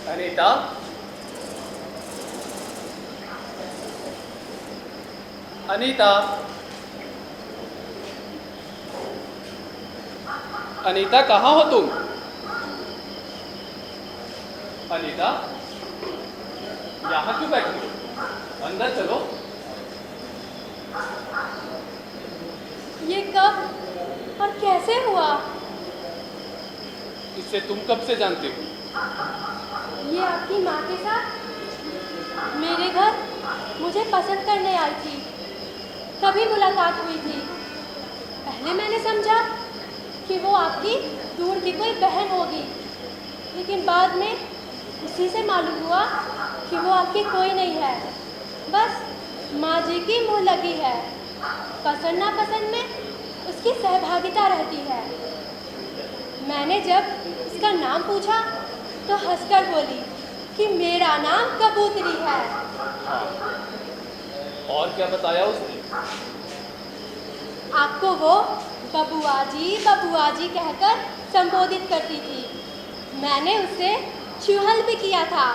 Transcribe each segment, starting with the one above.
अनीता, अनीता, अनीता कहाँ हो तुम? अनीता, यहाँ क्यों बैठी हो? अंदर चलो। ये कब और कैसे हुआ? इसे तुम कब से जानती हो? ये आपकी माँ के साथ मेरे घर मुझे पसंद करने आई थी, तभी मुलाकात हुई थी। पहले मैंने समझा कि वो आपकी दूर की कोई बहन होगी, लेकिन बाद में उसी से मालूम हुआ कि वो आपकी कोई नहीं है, बस माँ जी की मुँह लगी है। पसंद नापसंद में उसकी सहभागिता रहती है। मैंने जब उसका नाम पूछा तो हंसकर बोली कि मेरा नाम कबूतरी है। हाँ, और क्या बताया उसने? आपको वो बबुआ जी कहकर संबोधित करती थी। मैंने उससे चुहल भी किया था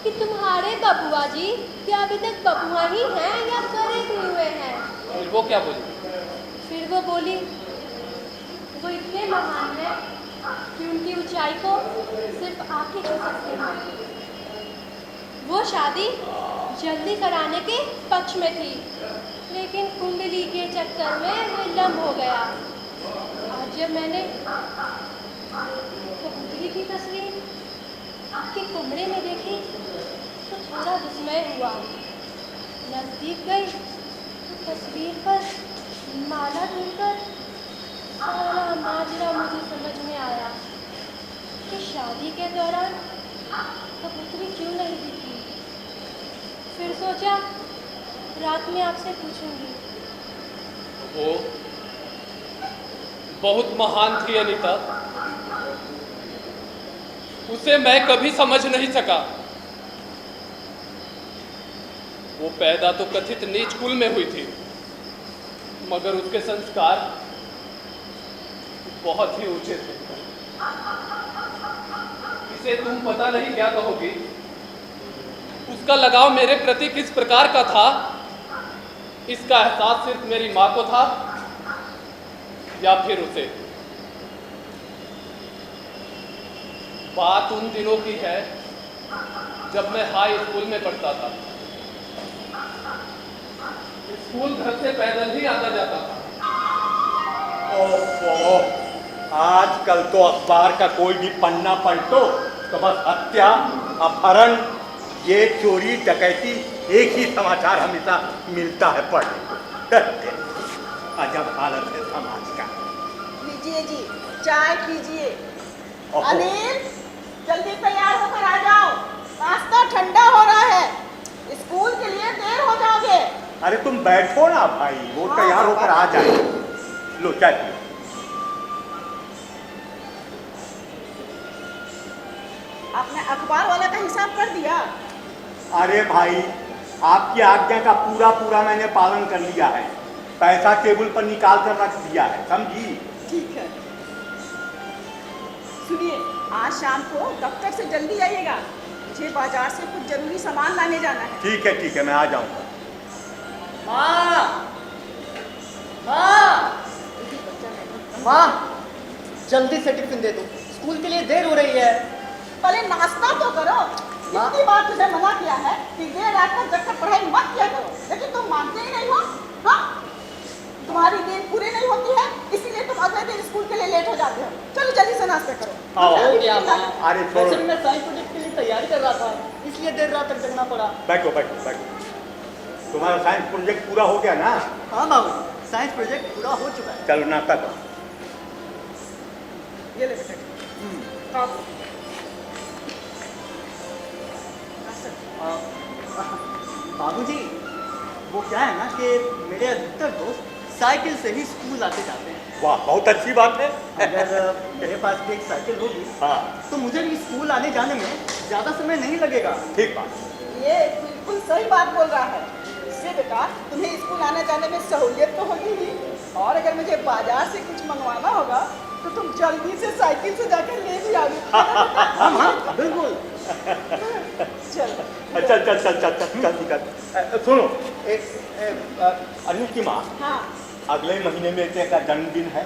कि तुम्हारे बबुआ जी क्या अभी तक बबुआ ही हैं या बड़े भी हुए हैं। फिर वो क्या बोली? फिर वो बोली वो इतने महान हैं कि उनकी ऊंचाई को सिर्फ आप ही छू सकते हैं। वो शादी जल्दी कराने के पक्ष में थी, लेकिन कुंडली के चक्कर में विलम्ब हो गया। आज जब मैंने कबूतरी की तस्वीर आपके कमरे में देखी तो थोड़ा विस्मय हुआ। नजदीक गई तो तस्वीर पर माला ढूंढकर सारा माजरा मुझे समझ में आया कि शादी के दौरान कबूतरी क्यों नहीं दिखी। फिर सोचा रात में आपसे पूछूंगी। वो बहुत महान थी अनीता, उसे मैं कभी समझ नहीं सका। वो पैदा तो कथित नीच कुल में हुई थी, मगर उसके संस्कार बहुत ही ऊंचे थे। इसे तुम पता नहीं क्या कहोगी। उसका लगाव मेरे प्रति किस प्रकार का था, इसका एहसास सिर्फ मेरी माँ को था या फिर उसे। बात उन दिनों की है जब मैं हाई स्कूल में पढ़ता था। स्कूल घर से पैदल ही आता जाता था। ओहो, आजकल तो अखबार का कोई भी पन्ना पलटो तो बस हत्या, अपहरण, ये चोरी डकैती एक ही समाचार हमेशा मिलता है पढ़ने को। अजब हालत है समाज का। लीजिए जी, चाय पीजिए। अनिल, जल्दी तैयार होकर आ जाओ, नाश्ता ठंडा हो रहा है। स्कूल के लिए देर हो जाओगे। अरे तुम बैठो ना भाई, वो तैयार होकर आ जाए। लो चाय पियो। आपने अखबार वाला का हिसाब कर दिया? अरे भाई, आपकी आज्ञा का पूरा पूरा मैंने पालन कर लिया है। पैसा टेबल पर निकाल कर रख दिया है, समझी? ठीक है। सुनिए, आज शाम को दफ्तर से जल्दी आइएगा, मुझे बाजार से कुछ जरूरी सामान लाने जाना है। ठीक है, मैं आ जाऊंगा। माँ, माँ, माँ, जल्दी से टिफिन दे दो, स्कूल के लिए देर हो रही है। पहले नाश्ता तो करो। कितनी बार तुझे मना किया है कि देर रात तक जग कर पढ़ाई मत किया करो, लेकिन तुम मानते ही नहीं हो। हाँ, तुम्हारी नींद पूरी नहीं होती है, इसीलिए तुम अगले दिन स्कूल के लिए लेट हो जाते हो। चलो जल्दी से नाश्ता करो। हो गया माँ। अरे छोड़ो। वैसे मैं साइंस प्रोजेक्ट के लिए तैयारी कर रहा था, इसलिए देर रात तक जगना पड़ा। बैठो बैठो बैठो। तुम्हारा साइंस प्रोजेक्ट पूरा हो गया ना? हाँ बाबू, साइंस प्रोजेक्ट पूरा हो चुका है। चलो नाश्ता करो। ये ले बेटा। खाओ। बाबूजी, वो क्या है ना कि मेरे अधिकतर दोस्त साइकिल से ही स्कूल आते जाते हैं। वाह, बहुत अच्छी बात है। अगर मेरे पास भी एक साइकिल होगी हाँ, तो मुझे भी स्कूल आने जाने में ज़्यादा समय नहीं लगेगा। ठीक बात। ये बिल्कुल सही बात बोल रहा है। इससे बेटा तुम्हें स्कूल आने जाने में सहूलियत तो होगी ही, और अगर मुझे बाजार से कुछ मंगवाना होगा तो तुम जल्दी से साइकिल से जाकर ले भी आओगे। हाँ हाँ बिल्कुल। चल चल चल चल चल चल चल निकल। सुनो, अनुज की माँ, हाँ, अगले महीने में बेटे का जन्मदिन है,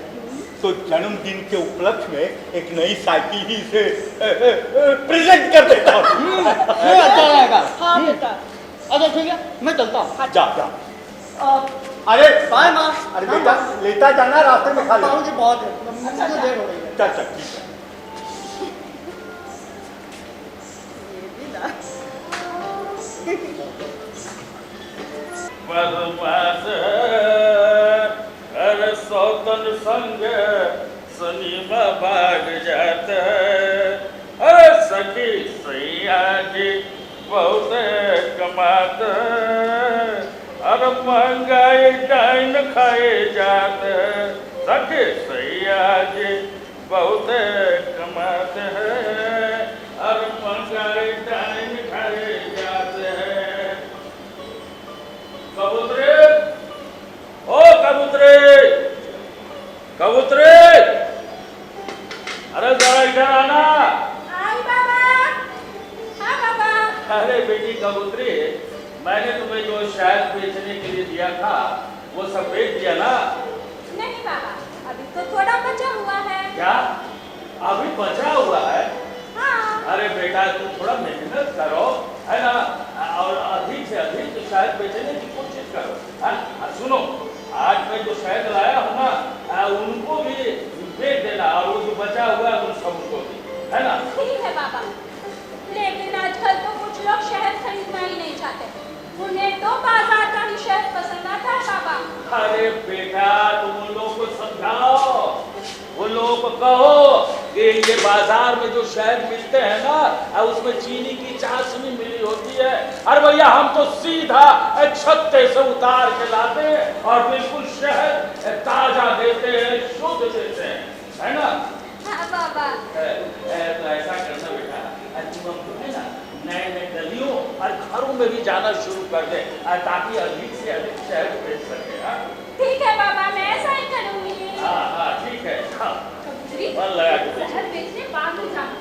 तो जन्मदिन के उपलक्ष्य में एक नई साइकिल ही इसे प्रेजेंट कर देता हूँ। ये अच्छा रहेगा। हाँ बेटा। अच्छा ठीक है, मैं चलता हूँ। जा जा। अ, अरे बाय माँ। अरे बेटा, लेता जाना, रास्ते में खा ले। बाबूजी बहुत है, मुझे देर हो रही है। चल चल ठीक है। ये भी ना। बदमाश अरे सौतन संग सनीमा भाग जाता है। अरे सखी सैया जी बहुत कमात है। अरे महंगाई डाइन खाए जाते है। सखी सैया जी बहुत कमात है। अरे महंगाई डाइन खाए जाते हैं। कबूतरे, ओ कबूतरे, कबूतरे, अरे जरा इधर आना। आई बाबा। हाँ बाबा। अरे बेटी कबूतरी, मैंने तुम्हें जो शहद बेचने के लिए दिया था वो सब बेच दिया ना? नहीं बाबा, अभी तो थोड़ा बचा हुआ है। क्या अभी बचा हुआ है? हाँ। अरे बेटा तुम थोड़ा मेहनत करो, है ना, और अधिक से अधिक शहद बेचने की कोशिश करो। हाँ सुनो, आज मैं जो शहद लाया हूँ ना, उनको भी बेच देना, और वो जो बचा हुआ है उन सबको भी, है ना? ठीक है बाबा, लेकिन आजकल तो कुछ लोग शहद खरीदना ही नहीं चाहते, उन्हें तो बाजार का ही शहद पसंद आता है बाबा। अरे बेटा तुम उन लोगों को समझाओ, उन लोगों को कहो कि ये बाजार में जो शहद मिलते हैं ना, उसमें चीनी की चाशनी मिली होती है। अरे भैया हम तो सीधा छत्ते से उतार के लाते हैं और बिल्कुल शहद ताजा देते हैं, शुद्ध देते हैं, है ना? हाँ बाबा। तो ऐसा करना बेटा, तुम हमको है ना नए नए गलियों और घरों में भी जाना शुरू कर दे, ताकि अधिक से अधिक शहद बेच सके। ठीक है बाबा, मैं ऐसा ही करूँगी। हाँ ठीक है। हाँ कबूतरी, मन लगा के बेचो। शहद बेचने बाद में जाना,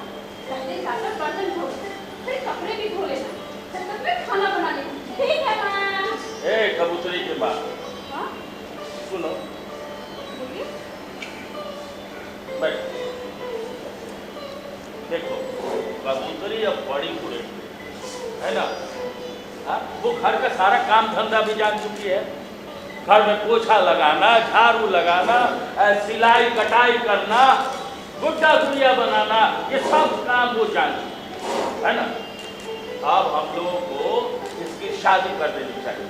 पहले जाकर बर्तन धो, फिर कपड़े भी धो लेना, तब तक मैं खाना बना लेती। ठीक है माँ। ए कबूतरी की बात हाँ सुनो, बोलिए। बैठ। देखो कबूतरी अब बड़ी हुई है ना, हाँ वो घर का सारा काम धंधा भी जान चुकी है। घर में पोछा लगाना, झाड़ू लगाना, सिलाई कटाई करना, गुड्डा गुड़िया बनाना, ये सब काम वो जानती है ना। अब हम लोगों को इसकी शादी कर देनी चाहिए।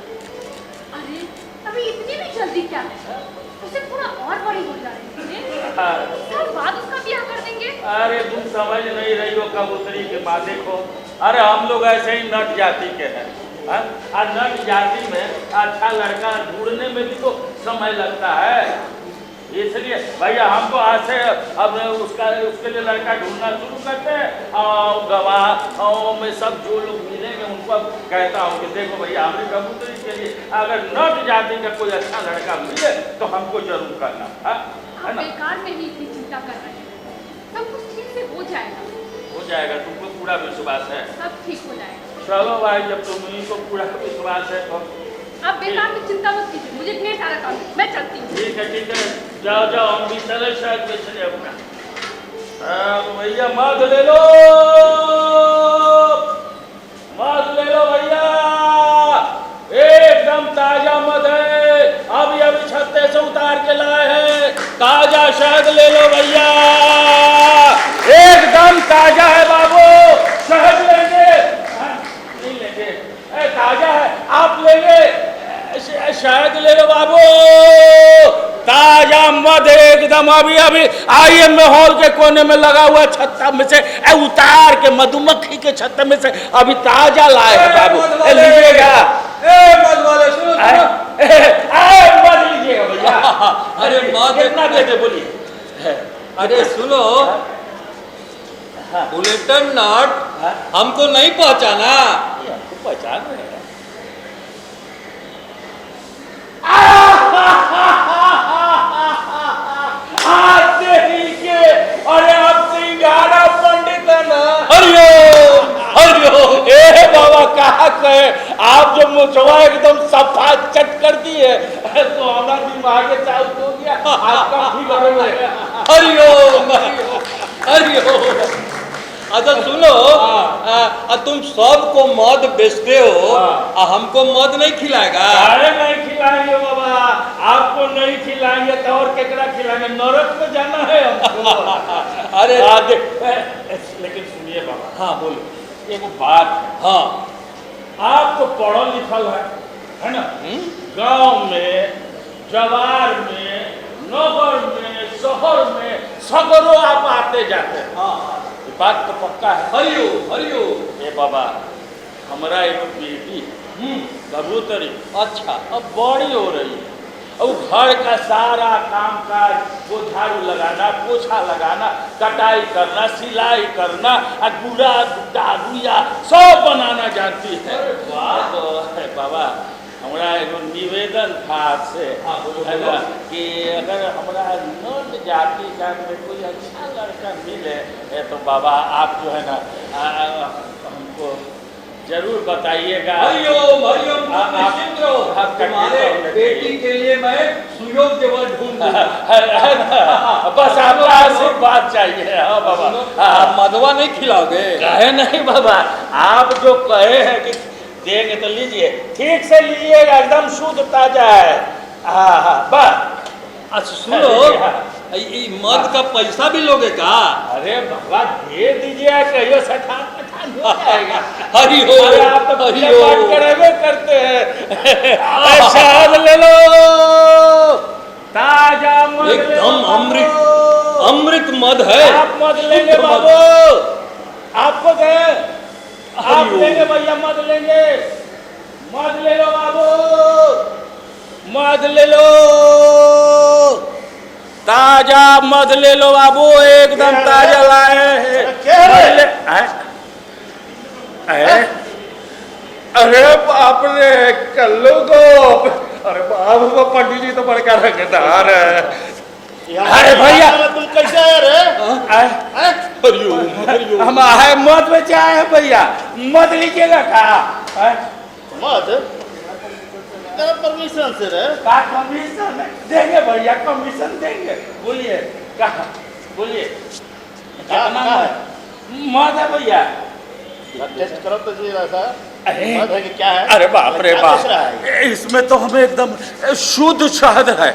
अरे अभी इतनी भी जल्दी क्या है, उसे थोड़ा और बड़ी हो जाएगी, साल बाद उसका ब्याह कर देंगे। अरे तुम समझ नहीं रही हो कबूतरी के बात। देखो, अरे हम लोग ऐसे ही नट जाति के हैं, और नट जाति में अच्छा लड़का ढूंढने में भी तो समय लगता है। इसलिए भैया हमको आज से अब उसके लिए लड़का ढूंढना शुरू करते हैं, और गवाहों में सब जो लोग मिलेंगे उनको कहता हूँ कि देखो भैया हमारी कबूतरी के लिए अगर नट जाति का कोई अच्छा लड़का मिले तो हमको जरूर करना है ना। बेकार में ही इतनी चिंता कर रहे हैं, सब कुछ ठीक से हो जाएगा। हो जाएगा, तुमको पूरा विश्वास है? सब ठीक हो जाएगा। चलो भाई, जब तुम्हें को पूरा विश्वास है तो अब बेकार में चिंता मत कीजिए, मुझे ढेर सारा काम है, मैं चलती हूँ। ठीक है, जाओ जाओ, हम भी चले शायद बेचने अपना। भैया मध ले लो, मध ले लो भैया, एकदम ताजा मध है, अभी अभी छत्ते से उतार के लाए हैं, ताजा शहद ले लो भैया, एकदम ताजा है बाबू, शहद लेंगे? नहीं लेंगे, ताजा है, आप लेंगे? शहद ले लो बाबू, ताजा मध एकदम अभी अभी आइए मैं हॉल के कोने में लगा हुआ छत्ता में से उतार के मधुमक्खी के छत्ते में से अभी ताजा लाए हैं बाबू, लीजिएगा। मध वाले सुनो सुनो, मध लीजिएगा भैया। अरे मध कितना देते बोलिए? अरे सुनो, बुलेटिन नट हमको नहीं पहचाना। पहचान रहे हैं? आते ही के, अरे आप सिंगारा पंडित है ना? हरिओम हरिओम। ए बाबा कहा कहे, आप जो मुझवा एकदम सफा चट कर दिए तो हमारा दिमाग चालू हो गया, आपका ठीक हो। हरिओम हरिओम। अच्छा सुनो, तुम सबको मध बेचते हो, हमको मध नहीं खिलाएगा? अरे नहीं खिलाएंगे बाबा, आपको नहीं खिलाएंगे तो और केकरा खिलाएंगे? नरक में जाना है हमको। अरे लेकिन सुनिए बाबा, हाँ बोलो। एक बात है, हाँ आप तो पढ़ो लिखल है ना? गांव में, जवार में, नगर में, शहर में सगरों आप आते जाते हैं। हाँ, बात तो पक्का है। हरिओम हरिओम। ए बाबा, हमारा एक बेटी कबूतरी अच्छा, अब बड़ी हो रही है, अब घर का सारा काम काज, वो झाड़ू लगाना, पोछा लगाना, कटाई करना, सिलाई करना, गुड़ा गुड़िया सब बनाना जानती है। तो बाबा हमारा एगो निवेदन था आपसे, है ना, कि अगर हमारा नट जाति का में कोई अच्छा लड़का मिले तो बाबा आप जो है ना हमको जरूर बताइएगा। हरिओम हरिओम। आप- निश्चिंत रहो, आपका तुम्हारे कृपा बेटी के लिए मैं सुयोग्य ढूंढ बस आपका आशीर्वाद चाहिए। हाँ बाबा, आप मधवा नहीं खिलाओगे? कहे नहीं बाबा, आप जो कहे हैं कि देंगे तो लीजिए, ठीक से लीजिएगा, एकदम शुद्ध ताजा है। हाँ हाँ बस। अच्छा सुनो, ये मध का पैसा भी लोगे का? अरे बाबा दे दीजिए, कहियो सठान पठान हो जाएगा। हरिओम अरे आप तो पूजा पाठ हरिओम। करेबे करते हैं। शहद ले लो, ताजा मध ले लो एकदम बाबू। अमृत मध है। आप मध लेंगे शुद्ध मध। बाबू, आपको दे, आप हरिओम। लेंगे भैया, मध लेंगे, मध ले लो बाबू, मध ले लो, ताजा मध ले लो बाबू, एकदम ताजा लाए हैं। अरे बाप रे, कल्लू को, अरे बाबू पंडित जी तो बड़का रंगदार है। अरे भैया तुम कैसे आए रे? हरिओम हरिओम। हम आए मध बेचे आए हैं भैया, मध लीजिएगा का? मत तेरा परमिशन से रे। का कमीशन देंगे भैया, कमीशन देंगे। बोलिए कहा, बोलिए कितना कहाँ है? मध है भैया। टेस्ट करो तो जी ऐसा अरे मत है कि क्या है? अरे बाप रे क्या बाप, दिख रहा है? इसमें तो हमें एकदम शुद्ध शहद है।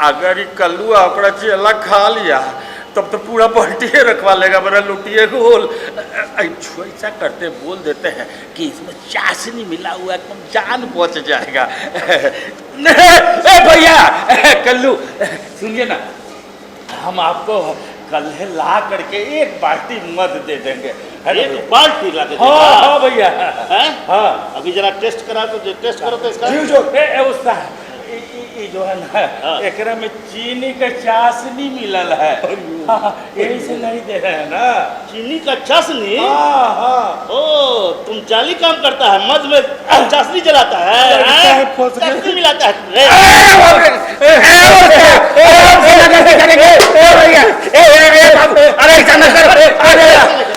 अगर ये कल्लुआ ओकरा चेला खा लिया तब तो पूरा पलटिए रखवा लेगा, मेरा लुटिए गोल। ऐसा करते बोल देते हैं कि इसमें चाशनी मिला हुआ, एकदम जान बच जाएगा। ए भैया, कल्लू सुनिए ना, हम आपको कल ला करके एक बाल्टी मध दे देंगे। एक बाल्टी ला दे। हाँ हाँ भैया, हैं? हाँ अभी जरा टेस्ट करा तो टेस्ट करो तो इसका। जो है ना, एकरा में चीनी का चाशनी मिलल है, यही से नहीं दे रहे हैं ना। चीनी का चाशनी? हाँ हाँ, ओ तुम जाली काम करता है, मध में चाशनी जलाता है, हैं? चाशनी मिलाता है रे।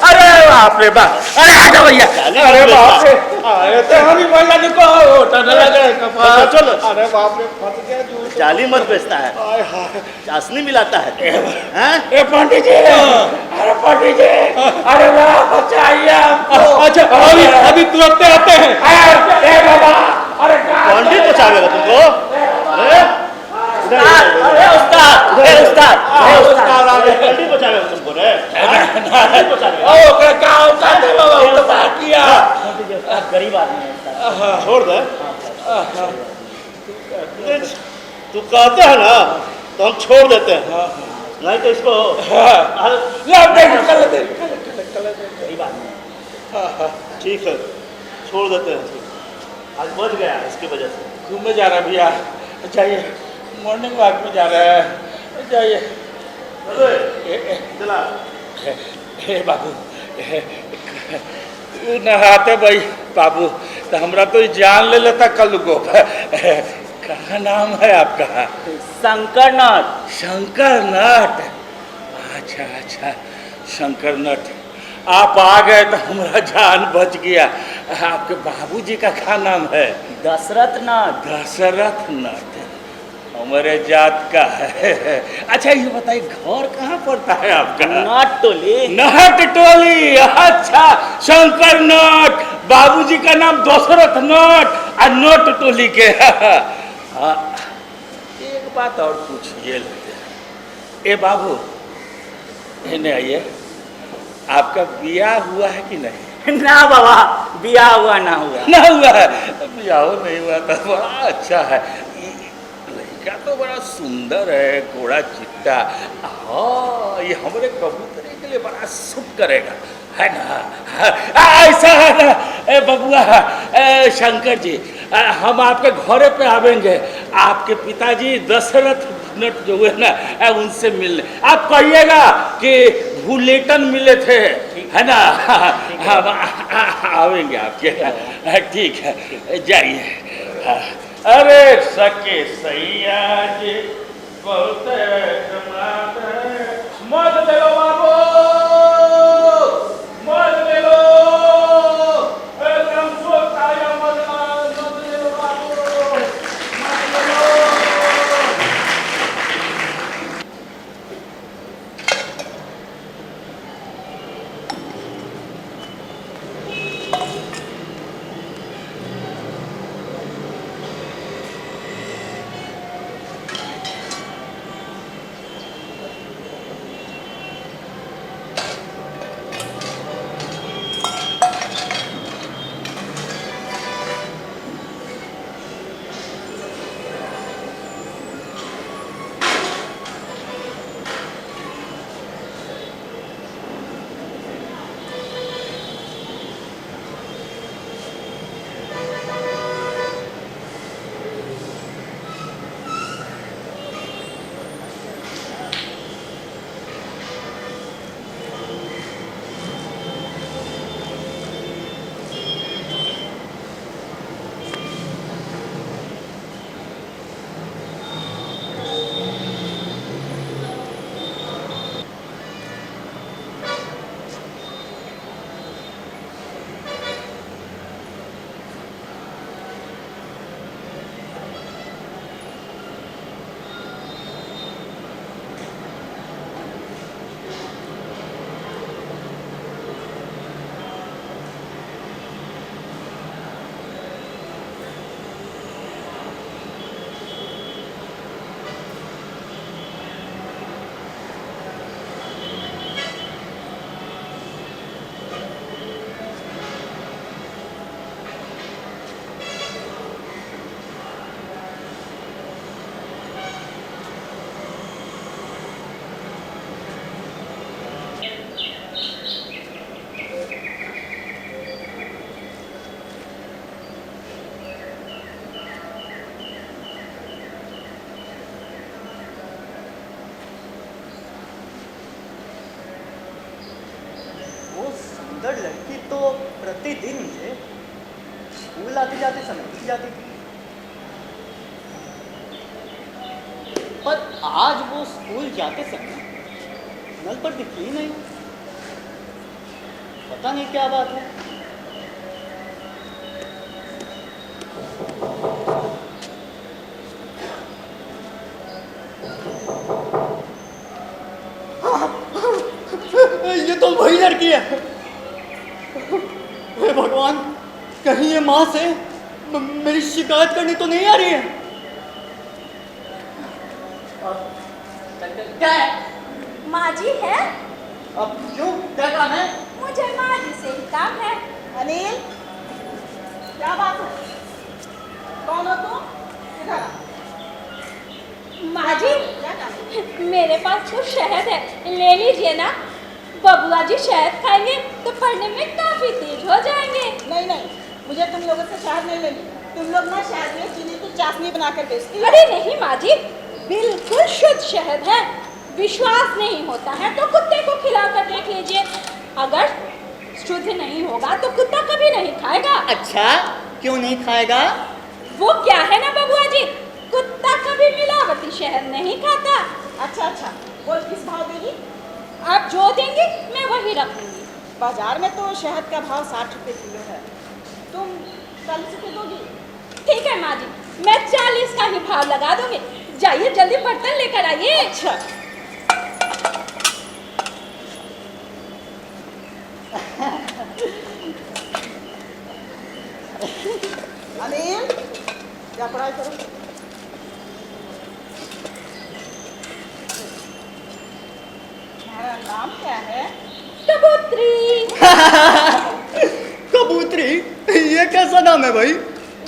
अरे बाप रे बाप, अरे आजा भैया, अरे बाप रे, अरे तो हम ही बोला निको होटल लगा कपाल। चलो। अरे बाप रे, फंस गया जूते जाली मत बेचता है, हाय हाय। चाशनी मिलाता है हैं? ए पंडित जी, अरे पंडित जी, अरे वाह, बचाइए हमको। अच्छा अभी अभी तुरंत आते हैं। ए बाबा, अरे पंडित बचावेगा तुमको? अरे उस्ताद, पंडित बचावेगा तुमको रे? पंडित बचावेगा? ओ ओकरा का औकात है बाबा, वो तो बात किया। गरीब आदमी है उस्ताद। छोड़ दे। तू कहते है ना तो हम छोड़ देते हैं, नहीं तो इसको गरीब आदमी है। ठीक है छोड़ देते हैं। आज बच गया इसकी वजह से। घूमने जा रहा भैया, जाइए, मॉर्निंग वॉक में जा रहा है, जाइए। चला हे बाबू, नहाते भाई बाबू, तो हमरा तो जान ले लेता कल को। कहाँ नाम है आपका? शंकरनाथ। शंकरनाथ। अच्छा अच्छा, शंकरनाथ, आप आ गए तो हमारा जान बच गया। आपके बाबूजी का क्या नाम है? दशरथ नाथ। दशरथ नाथ, हमारे जात का है। अच्छा ये बताइए, घर कहाँ पड़ता है आपका? नाट टोली। नहट टोली। अच्छा, शंकर नाथ, बाबूजी का नाम दशरथ नाथ और नोट टोली के। हाँ, एक बात और पूछिए लेते। ए बाबू, इन्हें आइए, आपका ब्याह हुआ है कि नहीं? ना बाबा, ब्याह हुआ ना हुआ। ना हुआ है, ब्याह नहीं हुआ था, बड़ा अच्छा है। लड़का तो बड़ा सुंदर है, घोड़ा चिट्टा। हाँ, ये हमारे कबूतरे के लिए बड़ा शुभ करेगा, है ना? ऐसा है ना ए बबुआ, शंकर जी, हम आपके घरे पे आवेंगे। आपके पिताजी दशरथ नट जो है ना, उनसे मिलने आप कहिएगा कि बुलेटिन मिले थे, है ना? हम आवेंगे आपके। ठीक है, जाइए। अरे सके सैया जी, बहुत मत दे लो बाबू, मत दे लो, एकदम सोता या मत दे लो बाबू, मत दे लो। सुंदर लड़की तो प्रतिदिन मुझे स्कूल आते जाते समय दिख जाती थी, पर आज वो स्कूल जाते समय नल पर दिखी ही नहीं। पता नहीं क्या बात है। तो वही लड़की है। हे भगवान, कहीं ये माँ से मेरी शिकायत करनी तो नहीं आ रही है। क्या है? माँ जी है। अब क्यों, क्या काम है? मुझे माँ जी से ही काम है। अनिल, क्या बात है? कौन हो तुम? इधर आ। माँ जी, क्या काम है? मेरे पास कुछ शहद है, ले लीजिए ना। बबुआ जी शहद खाएंगे तो पढ़ने में काफी तेज हो जाएंगे। नहीं नहीं, मुझे तुम लोगों से शहद नहीं लेनी। तुम लोग ना शहद में चीनी की चाशनी बनाकर बेचती हो। अरे नहीं माँ जी, बिल्कुल शुद्ध शहद है। विश्वास नहीं होता है तो कुत्ते को खिलाकर देख लीजिए। अगर शुद्ध नहीं होगा तो कुत्ता कभी नहीं खाएगा। अच्छा, क्यों नहीं खाएगा? वो क्या है ना बबुआ जी, कुत्ता कभी मिलावटी शहद नहीं खाता। अच्छा अच्छा, बोल किस भाव देगी? आप जो देंगे मैं वही रखूंगी। बाजार में तो शहद का भाव 60 रुपए किलो है, तुम 40 रुपए दोगी? ठीक है माँ जी, मैं 40 का ही भाव लगा दूंगी। जाइए जल्दी बर्तन लेकर आइए। अच्छा। अनिल, क्या पढ़ाई करो? तुम्हारा नाम क्या है? कबूतरी। कबूतरी? ये कैसा नाम है भाई?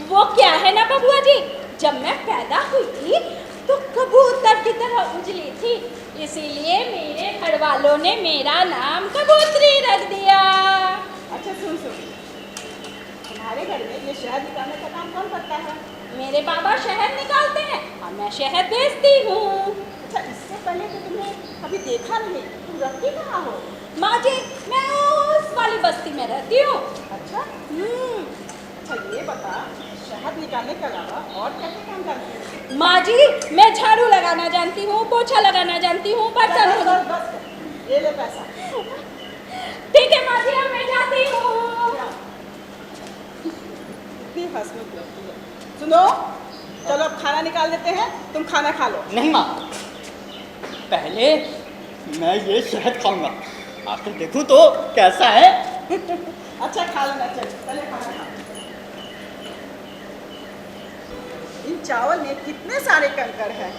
वो क्या है ना बबुआ जी, जब मैं पैदा हुई थी तो कबूतर की तरह उजली थी, इसीलिए मेरे घर वालों ने मेरा नाम कबूतरी रख दिया। अच्छा सुन सुन, तुम्हारे घर में ये शहद निकालने का काम कौन करता है? मेरे बाबा शहद निकालते हैं और मैं शहद बेचती हूँ। अच्छा, इससे पहले तो तुमने कभी देखा नहीं, तुम रहती कहाँ हो? माँ जी, मैं उस वाली बस्ती में रहती हूँ। अच्छा, अच्छा ये बता, शहद निकालने के अलावा और क्या क्या काम करती है? माँ जी, मैं झाड़ू लगाना जानती हूँ, पोछा लगाना जानती हूँ, बर्तन बस धोना। बस बस, ये ले पैसा। ठीक है माँ जी, अब मैं जाती हूँ। इतनी हंसमुख लगती है। सुनो, चलो अब खाना निकाल देते हैं, तुम खाना खा लो। नहीं माँ, पहले मैं ये शहद खाऊंगा, आखिर देखूं तो कैसा है। अच्छा खा लेना, चल पहले खाना खा। इन चावल में कितने सारे कंकड़ हैं।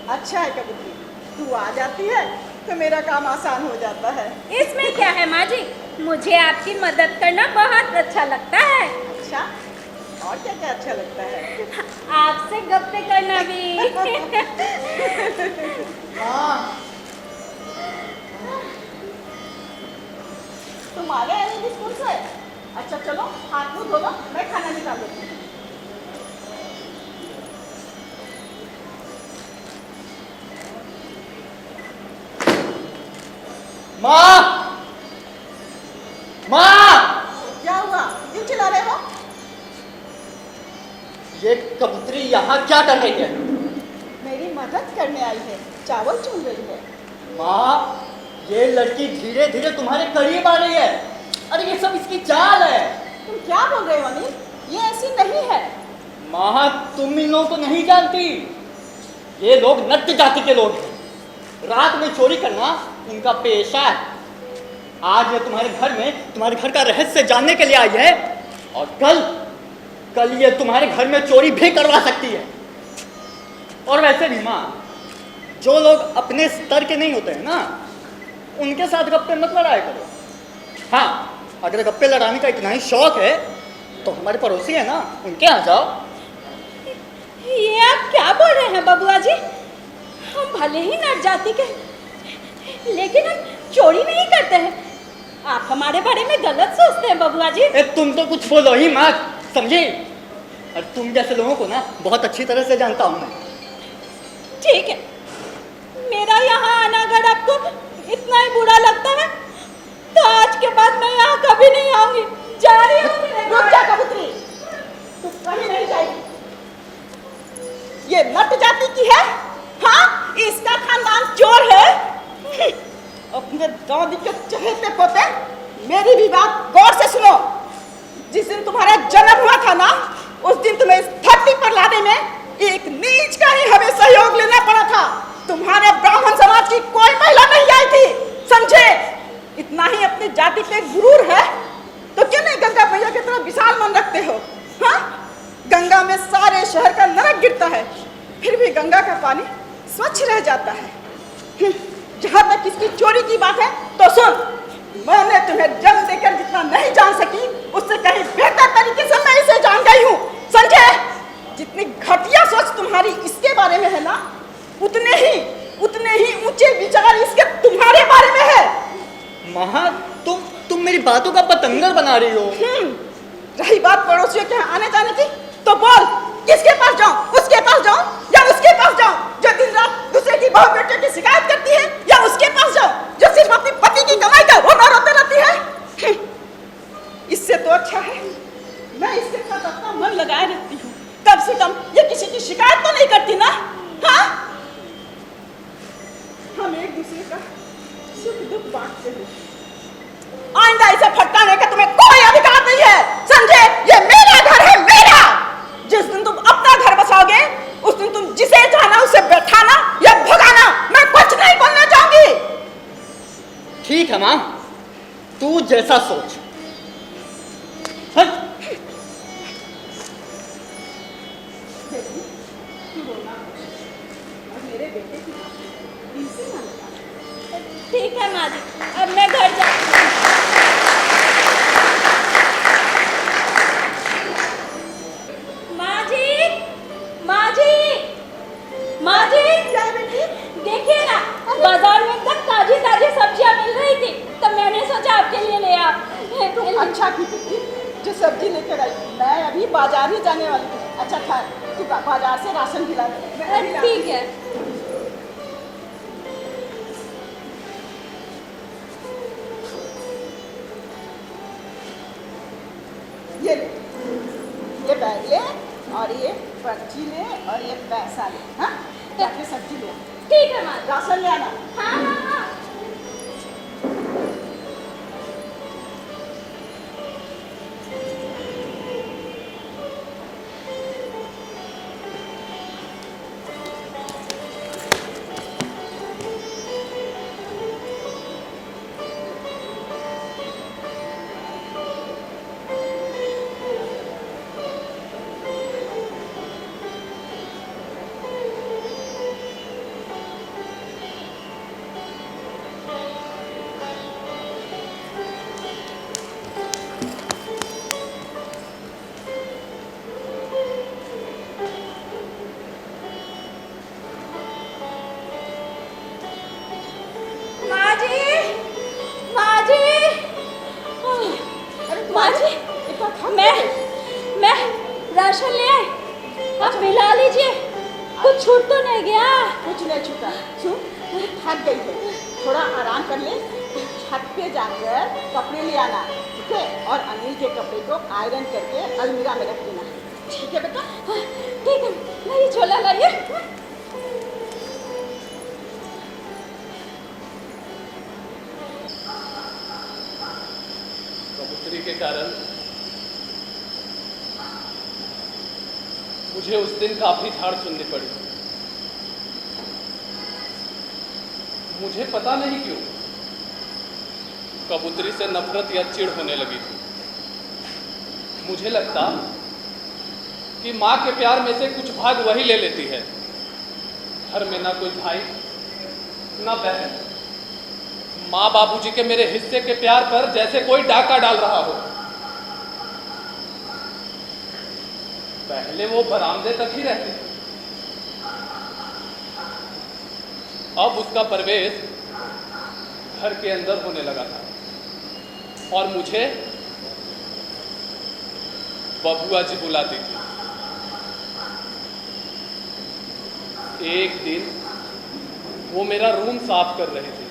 अच्छा है कबूतरी, तू आ जाती है तो मेरा काम आसान हो जाता है। इसमें क्या है माँ जी, मुझे आपकी मदद करना बहुत अच्छा लगता है। अच्छा, और क्या क्या अच्छा लगता है? आपसे गप्पे करना भी। तुम आ गए नहीं स्कूल से? अच्छा चलो हाथ मुंह धो लो, मैं खाना निकाल देती हूँ। माँ, माँ, क्या हुआ, क्यों चिल्ला रहे हो? ये कबूतरी यहाँ क्या कर रही है? मेरी मदद करने आई है, चावल चुन रही है। माँ, ये लड़की धीरे धीरे तुम्हारे करीब आ रही है। अरे ये सब इसकी चाल है। तुम क्या बोल रहे हो अनिल? ये ऐसी नहीं है। माँ, तुम इन लोगों को नहीं जानती। ये लोग नट जाति के लोग हैं। रात में चोरी करना इनका पेशा है। आज ये तुम्हारे घर में तुम्हारे घर का रहस्य जानने के लिए आई है, और कल ये तुम्हारे घर में चोरी भी करवा सकती है। और वैसे भी माँ, जो लोग अपने स्तर के नहीं होते हैं ना, उनके साथ गप्पे मत लड़ाया करो। हाँ, अगर गप्पे लड़ाने का इतना ही शौक है तो हमारे पड़ोसी है ना, उनके यहाँ जाओ। ये आप क्या बोल रहे हैं बबुआ जी? हम भले ही नट जाति के, लेकिन हम चोरी नहीं करते हैं। आप हमारे बारे में गलत सोचते हैं बबुआ जी। तुम तो कुछ बोलो ही मत, समझी? और तुम जैसे लोगों को ना बहुत अच्छी तरह से जानता हूँ मैं। ठीक है, मेरा यहाँ आना अगर आपको इतना ही बुरा लगता है तो आज के बाद मैं यहाँ कभी नहीं आऊंगी। जा रही हूँ मेरे घर। रुक जा कबूतरी, तू कहीं नहीं जाएगी। ये नट जाति की है, हाँ, इसका खानदान चोर है। अपने दादी के चहेते पोते, मेरी भी बात गौर से सुनो। जिस दिन तुम्हारा जन्म हुआ था ना, उस दिन तुम्हें इस धरती पर लाने में एक नीच का ही हमें सहयोग लेना पड़ा था। तुम्हारे ब्राह्मण समाज की कोई महिला नहीं आई थी, समझे? इतना अपनी जाति पे गुरूर है तो क्यों नहीं गंगा मैया की तरह विशाल मन रखते हो? हाँ, गंगा में सारे शहर का नरक गिरता है, फिर भी गंगा का पानी स्वच्छ रह जाता है। जहां तक इसकी चोरी की बात है तो सुन, मैंने तुम्हें जन्म देकर जितना नहीं जान सकी उससे कहीं बेहतर तरीके से मैं इसे जान गई हूँ, समझे? जितनी घटिया सोच तुम्हारी इसके बारे में है ना, उतने ही ऊंचे विचार इसके तुम्हारे बारे में है। माँ, तुम मेरी बातों का पतंगर बना रही हो। रही बात पड़ोसियों के यहाँ आने जाने की, तो बोल किसके पास जाऊं? उसके पास जाऊं या उसके पास जाऊं जो दिन रात दूसरे की बहू बेटियों की शिकायत करती है, या उसके पास जाऊं जो सिर्फ अपनी पति की कमाई का रोते रहती है? इससे तो अच्छा है मैं इसके साथ अपना मन लगाए रहती हूँ, कम से कम ये किसी की शिकायत तो नहीं करती ना। हाँ, हम एक दूसरे का सुख दुख बांटते हैं। आइंदा इसे फटकाने का तुम्हें कोई अधिकार नहीं है, समझे? ये मेरा घर है, मेरा। जिस दिन तुम अपना घर बसाओगे उस दिन तुम जिसे चाहना उसे बैठाना या भगाना, मैं कुछ नहीं बोलना चाहूंगी। ठीक है माँ, तू जैसा सोच। मेरे बेटे की इनसे ना लगा। ठीक है माँ जी, अब मैं घर जाती हूँ। माँ जी, माँ जी, माँ जी, क्या बेटी? देखिए ना, बाजार में एकदम ताजी ताजी सब्जियाँ मिल रही थी, तो मैंने सोचा आपके लिए ले आ। अच्छा की बेटी जो सब्जी लेकर आई, मैं अभी बाजार ही जाने वाली थी। अच्छा था तू बाजार से राशन भी ला दे। मैं अभी लाती ठीक है। ये ले, ये बैग ले और ये पर्ची ले और ये पैसा ले। हाँ, जाके सब्जी ले, ठीक है माँ। राशन ले आना। हाँ हाँ हाँ। मैं राशन ले आई, आप मिला लीजिए। कुछ छूट तो नहीं गया? कुछ नहीं छूटा। सुन, तू थक गई है, थोड़ा आराम कर ले। छत पे जाकर कपड़े ले आना, ठीक है? और अनिल के कपड़े को आयरन करके अलमीरा में रख देना, ठीक है बेटा? ठीक है, मेरी झोला लाइए। कबूतरी के कारण मुझे उस दिन काफी झाड़ सुननी पड़ी। मुझे पता नहीं क्यों कबूतरी से नफरत या चिढ़ होने लगी थी। मुझे लगता कि माँ के प्यार में से कुछ भाग वही ले लेती है। घर में ना कोई भाई ना बहन, माँ बाबूजी के मेरे हिस्से के प्यार पर जैसे कोई डाका डाल रहा हो। पहले वो बरामदे तक ही रहती, अब उसका प्रवेश घर के अंदर होने लगा था और मुझे बबुआ जी बुलाती थी। एक दिन वो मेरा रूम साफ कर रहे थे।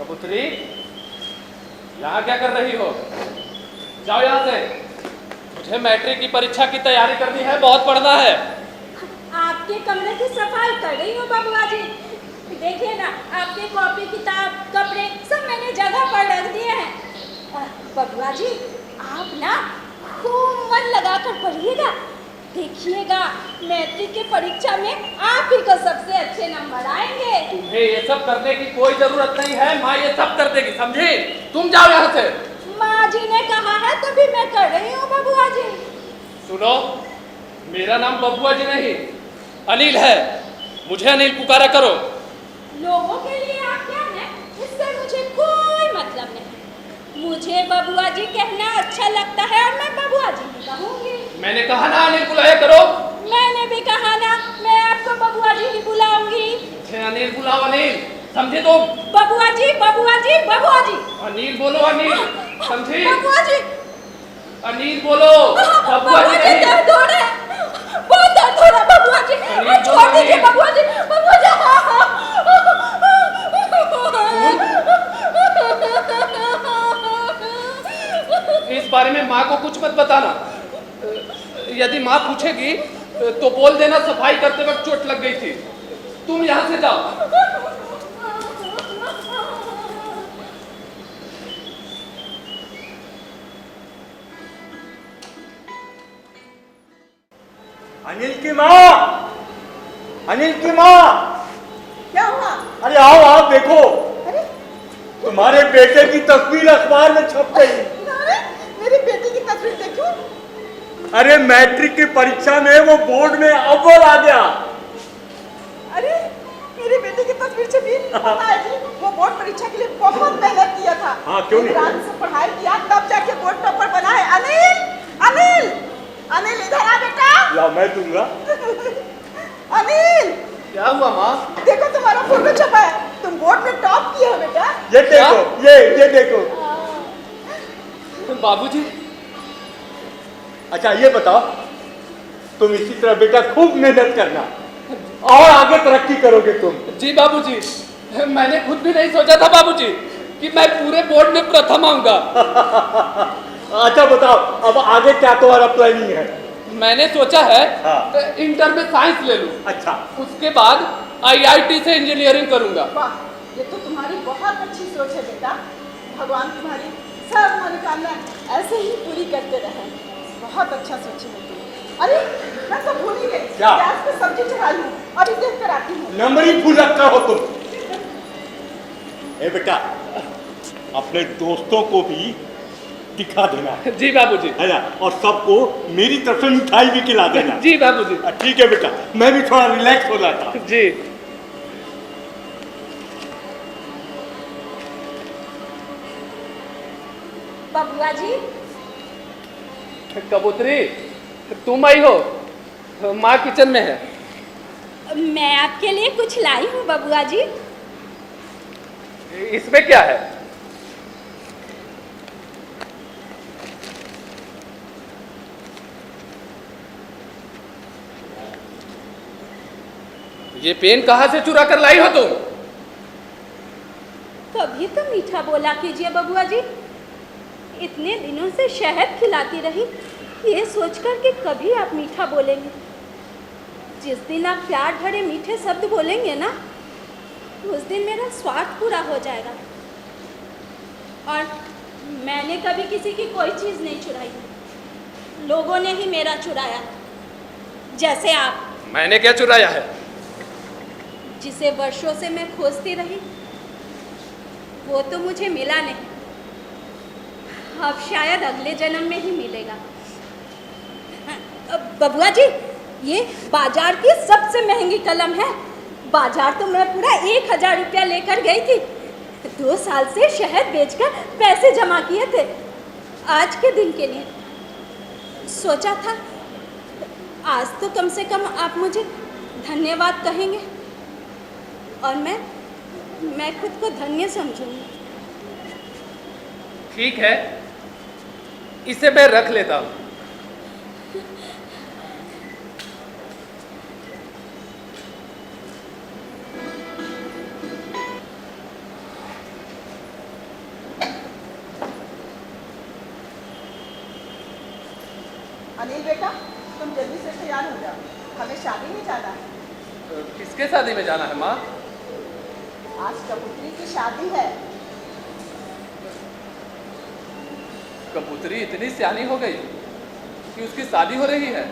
कबूतरी, यहाँ क्या कर रही हो? जाओ यहाँ से। मुझे मैट्रिक की परीक्षा की तैयारी करनी है, बहुत पढ़ना है। आपके कमरे की सफाई कर रही हूँ बबुआ जी। देखिए ना, आपके कॉपी किताब कपड़े सब मैंने जगह पर रख दिए हैं। बबुआ जी, आप ना खूब मन लगाकर पढ़िएगा। देखिएगा मैट्रिक की परीक्षा में आप ही को सबसे अच्छे नंबर आएंगे। तुम्हें ये सब करने की कोई जरूरत नहीं है, माँ ये सब कर देगी, समझी? तुम जाओ यहाँ से। माँ जी ने कहा है तभी मैं कर रही हूँ बबुआ जी। सुनो, मेरा नाम बबुआ जी नहीं अनिल है, मुझे अनिल पुकारा करो। लोगों के लिए आप क्या हैं, इससे मुझे कोई मतलब नहीं। मुझे बबुआ जी कहना अच्छा लगता है और मैं बबुआ जी ही कहूँगी। मैंने कहा ना अनिल बुलाया करो। मैंने भी कहा ना, मैं आपको बबुआ जी ही बुलाऊंगी। मुझे अनिल बुलाओ, अनिल, समझे तुम? बबुआ जी बबुआ जी बबुआ जी। अनिल बोलो, अनिल, समझी? बबुआ जी। अनिल बोलो, बबुआ जी नहीं। दर्द हो रहा है, बहुत दर्द हो रहा है बबुआ जी। अनिल छोड़ बोलो, दीजिए अनिल। बबुआ जी, बबुआ जी। इस बारे में माँ को कुछ मत बताना। यदि माँ पूछेगी तो बोल देना सफाई करते वक्त चोट लग गई थी। तुम यहाँ से जाओ। अनिल की माँ, अनिल की माँ, क्या हुआ? अरे आओ आप देखो, अरे तुम्हारे बेटे की तस्वीर अखबार में छप गई। अरे मेरी बेटी की तस्वीर देखो। अरे मैट्रिक की परीक्षा में वो बोर्ड में अव्वल आ गया। अरे मेरी बेटी की तस्वीर छपी। पता है जी, वो बोर्ड परीक्षा के लिए बहुत मेहनत किया था। हाँ, क्यों नहीं? रात से पढ़ाई किया तब जाके बोर्ड टॉपर बना है। अनिल, अनिल, अनिल इधर आ बेटा। ला मैं दूंगा। अनिल, क्या हुआ माँ? देखो तुम्हारा फोटो छपा है, तुम बोर्ड में टॉप किए हो बेटा। ये देखो, ये देखो। बाबूजी। अच्छा ये बताओ, तुम इसी तरह बेटा खूब मेहनत करना और आगे तरक्की करोगे तुम। जी बाबूजी, मैंने खुद भी नहीं सोचा था बाबूजी कि मैं पूरे बोर्ड में प्रथम आऊंगा। अच्छा बताओ, अब आगे क्या तुम्हारा प्लानिंग है? मैंने सोचा है हाँ। इंटर में साइंस ले लूं, अच्छा, उसके बाद आईआईटी से इंजीनियरिंग करूंगा। वाह, ये तो तुम्हारी बहुत अच्छी सोच है बेटा। भगवान तुम्हारी सब मनोकामना ऐसे ही पूरी करते रहे। बहुत अच्छा सोची है तुम। अरे मैं तो भूल ही गई, क्या? गैस पे सब्जी चढ़ाई हूँ, अभी देख कर आती हूँ। नंबरी फुलक्का हो तुम। ए बेटा, अपने दोस्तों को भी दिखा देना, जी बाबूजी। है ना, और सबको मेरी तरफ से मिठाई भी खिला देना। जी बाबूजी। ठीक है बेटा, मैं भी थोड़ा रिलैक्स हो जाता। जी। बबुआ जी। कबूतरी, तुम आई हो? माँ किचन में है। मैं आपके लिए कुछ लाई हूँ बबुआ जी। इसमें क्या है? ये पेन कहाँ से चुरा कर लाई हो तुम? कभी तो मीठा बोला कीजिए बबुआ जी। इतने दिनों से शहद खिलाती रही, ये सोचकर कि कभी आप मीठा बोलेंगे। जिस दिन आप प्यार भरे मीठे शब्द बोलेंगे ना, उस दिन मेरा स्वार्थ पूरा हो जाएगा। और मैंने कभी किसी की कोई चीज़ नहीं चुराई, लोगों ने ही मेरा चुराया। जैसे आप, मैंने क्या चुराया है? जिसे वर्षों से मैं खोजती रही, वो तो मुझे मिला नहीं, अब शायद अगले जन्म में ही मिलेगा। बबुआ जी, ये बाजार की सबसे महंगी कलम है। बाजार तो मैं पूरा 1000 रुपया लेकर गई थी। 2 साल से शहद बेचकर पैसे जमा किए थे, आज के दिन के लिए। सोचा था आज तो कम से कम आप मुझे धन्यवाद कहेंगे और मैं खुद को धन्य समझूंगी। ठीक है, इसे मैं रख लेता हूँ। अनिल बेटा, तुम जल्दी से तैयार हो जाओ, हमें शादी में जाना है। किसके शादी में जाना है माँ? आज कबूतरी की शादी है। कबूतरी इतनी सियानी हो गई कि उसकी शादी हो रही है?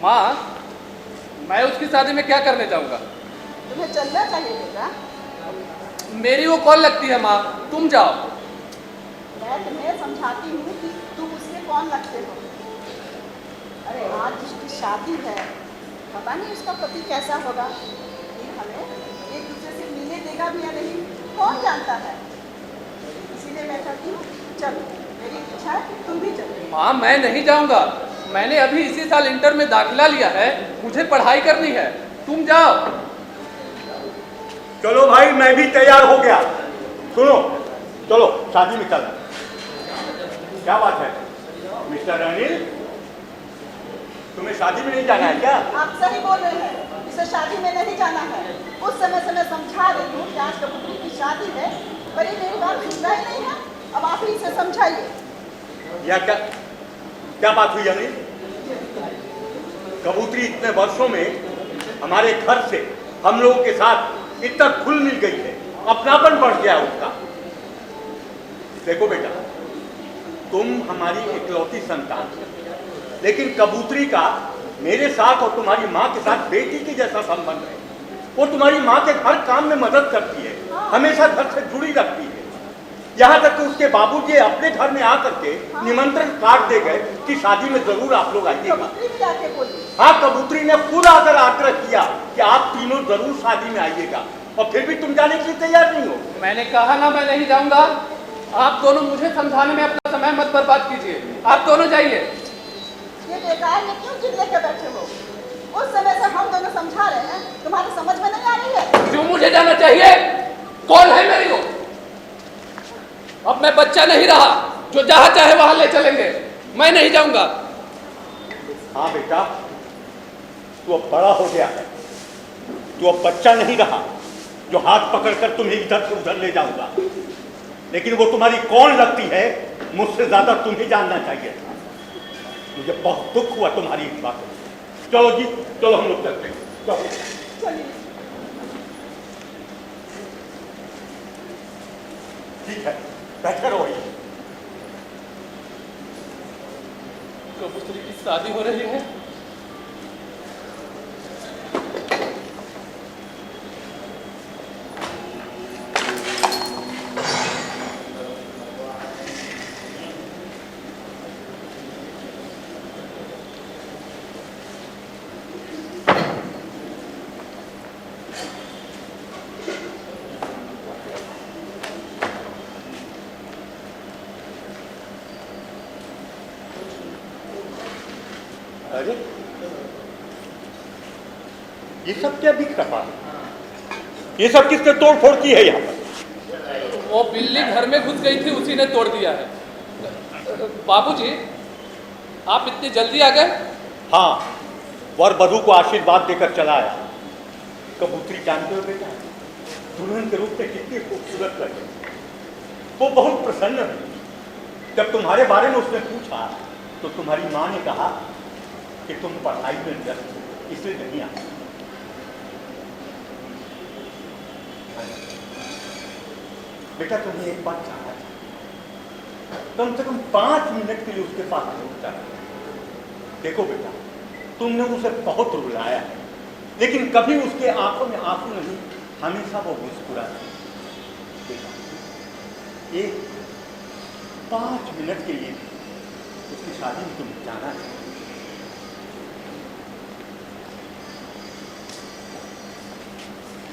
माँ, मैं उसकी शादी में क्या करने जाऊंगा? तुम्हें चलना चाहिए बेटा। मेरी वो कौन लगती है माँ? तुम जाओ। मैं तुम्हें समझाती हूँ कि तुम उसके कौन लगते हो। अरे आज उसकी शादी है, पता नहीं उसका पति कैसा होगा, फिर हमें एक दूसरे से मिलने देगा भी या नहीं, कौन जानता है। इसीलिए मैं कहती हूँ चलो, मेरी इच्छा है कि तुम भी चलो। माँ, मैं नहीं जाऊंगा। मैंने अभी इसी साल इंटर में दाखिला लिया है, मुझे पढ़ाई करनी है। तुम जाओ। चलो भाई, मैं भी तैयार हो गया। सुनो, चलो शादी में चलना। क्या बात है मिस्टर अनिल, तुम्हें शादी में नहीं जाना है क्या? आप सही बोल रहे हैं, इसे शादी में नहीं जाना है। उस समय से मैं समझा रही हूँ कि आज कबूतरी की शादी है, पर ये मेरी बात सुनना ही नहीं है। अब आप ही इसे समझाइए। या क्या क्या बात हुई अनिल? कबूतरी इतने वर्षों में हमारे घर से हम लोगों के साथ इतना घुल मिल गई है, अपनापन बढ़ गया उसका। देखो बेटा, तुम हमारी इकलौती संतान, लेकिन कबूतरी का मेरे साथ और तुम्हारी माँ के साथ बेटी के जैसा संबंध है। वो तुम्हारी माँ के हर काम में मदद करती है, हमेशा घर से जुड़ी रखती है। यहाँ तक कि उसके बाबूजी अपने घर में आकर के निमंत्रण कार्ड दे गए कि शादी में जरूर आप लोग आइएगा। कबूतरी भी आके बोली। हाँ, कबूतरी ने पूरा आकर आग्रह किया कि आप तीनों जरूर शादी में आइएगा, और फिर भी तुम जाने के लिए तैयार नहीं हो। मैंने कहा ना, मैं नहीं जाऊंगा। आप दोनों मुझे समझाने में अपना समय मत बर्बाद कीजिए। आप दोनों जाइए। ये बेकार में क्यों जिद लेकर बैठे हो? उस समय से हम दोनों समझा रहे हैं, तुम्हारे समझ में नहीं आ रही है? क्यों मुझे जाना चाहिए? कौन है मेरी वो? अब मैं बच्चा नहीं रहा, जो जहां चाहे वहां ले चलेंगे। मैं नहीं जाऊंगा। हाँ बेटा, तू अब बड़ा हो गया है, तू अब बच्चा नहीं रहा जो हाथ पकड़कर तुम्हें इधर से उधर ले जाऊंगा। लेकिन वो तुम्हारी कौन लगती है, मुझसे ज्यादा तुम्हें जानना चाहिए था। मुझे बहुत दुख हुआ तुम्हारी इस बात से। चलो जी, चलो हम लोग चलते हैं। चलो। चलिए। ठीक है, बैठे रहो। कबूतरी की शादी हो रही है। अरे ये सब क्या दिख रहा है? ये सब किसने तोड़ फोड़ की है यहाँ पर? वो बिल्ली घर में घुस गई थी, उसी ने तोड़ दिया है। बाबूजी, आप इतनी जल्दी आ गए? हाँ, वर वधू को आशीर्वाद देकर चला आया। कबूतरी जानते हो बेटा, दुल्हन के रूप में कितनी खूबसूरत लगे। वो बहुत प्रसन्न हुई। जब तुम्हारे बारे में उसने पूछा तो तुम्हारी माँ ने कहा कि तुम पढ़ाई में व्यस्त हो, इसलिए नहीं आ। बेटा, तुम्हें एक बात चाहना था, कम से कम 5 मिनट के लिए उसके पास रुकता है। देखो बेटा, तुमने उसे बहुत रुलाया है, लेकिन कभी उसके आंखों में आंसू नहीं, हमेशा वो मुस्कुराती है। बेटा, एक 5 मिनट के लिए उसकी शादी में तुम जाना है।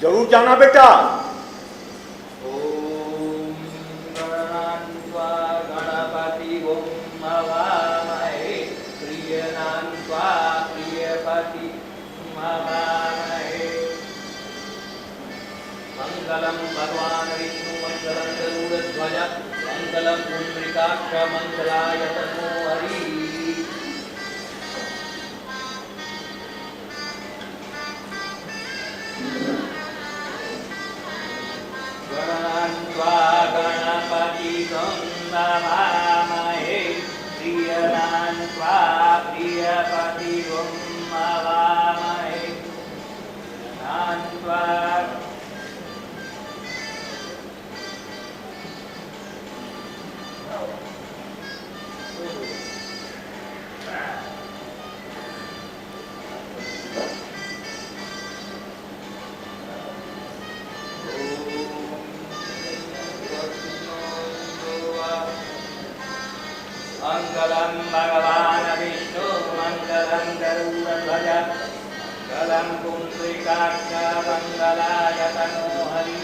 जरूर जाना बेटा। ओम गणान्वा गणपति ओम हवामहे प्रियनान्वा प्रियपति हवामहे। मंगलम भगवान विष्णु मंगलम गरुड़ध्वज मंगलम पुंडरीकाक्ष मंगलाय तनो हरि। गणान्वा गणपति नमामहे प्रियनान्वा प्रियपति वामहे नान्त्वा मंगलम भगवान विष्णु मंगलम गरुड़ध्वज मंगलम पुंडरीकाक्ष मंगलायतनो हरि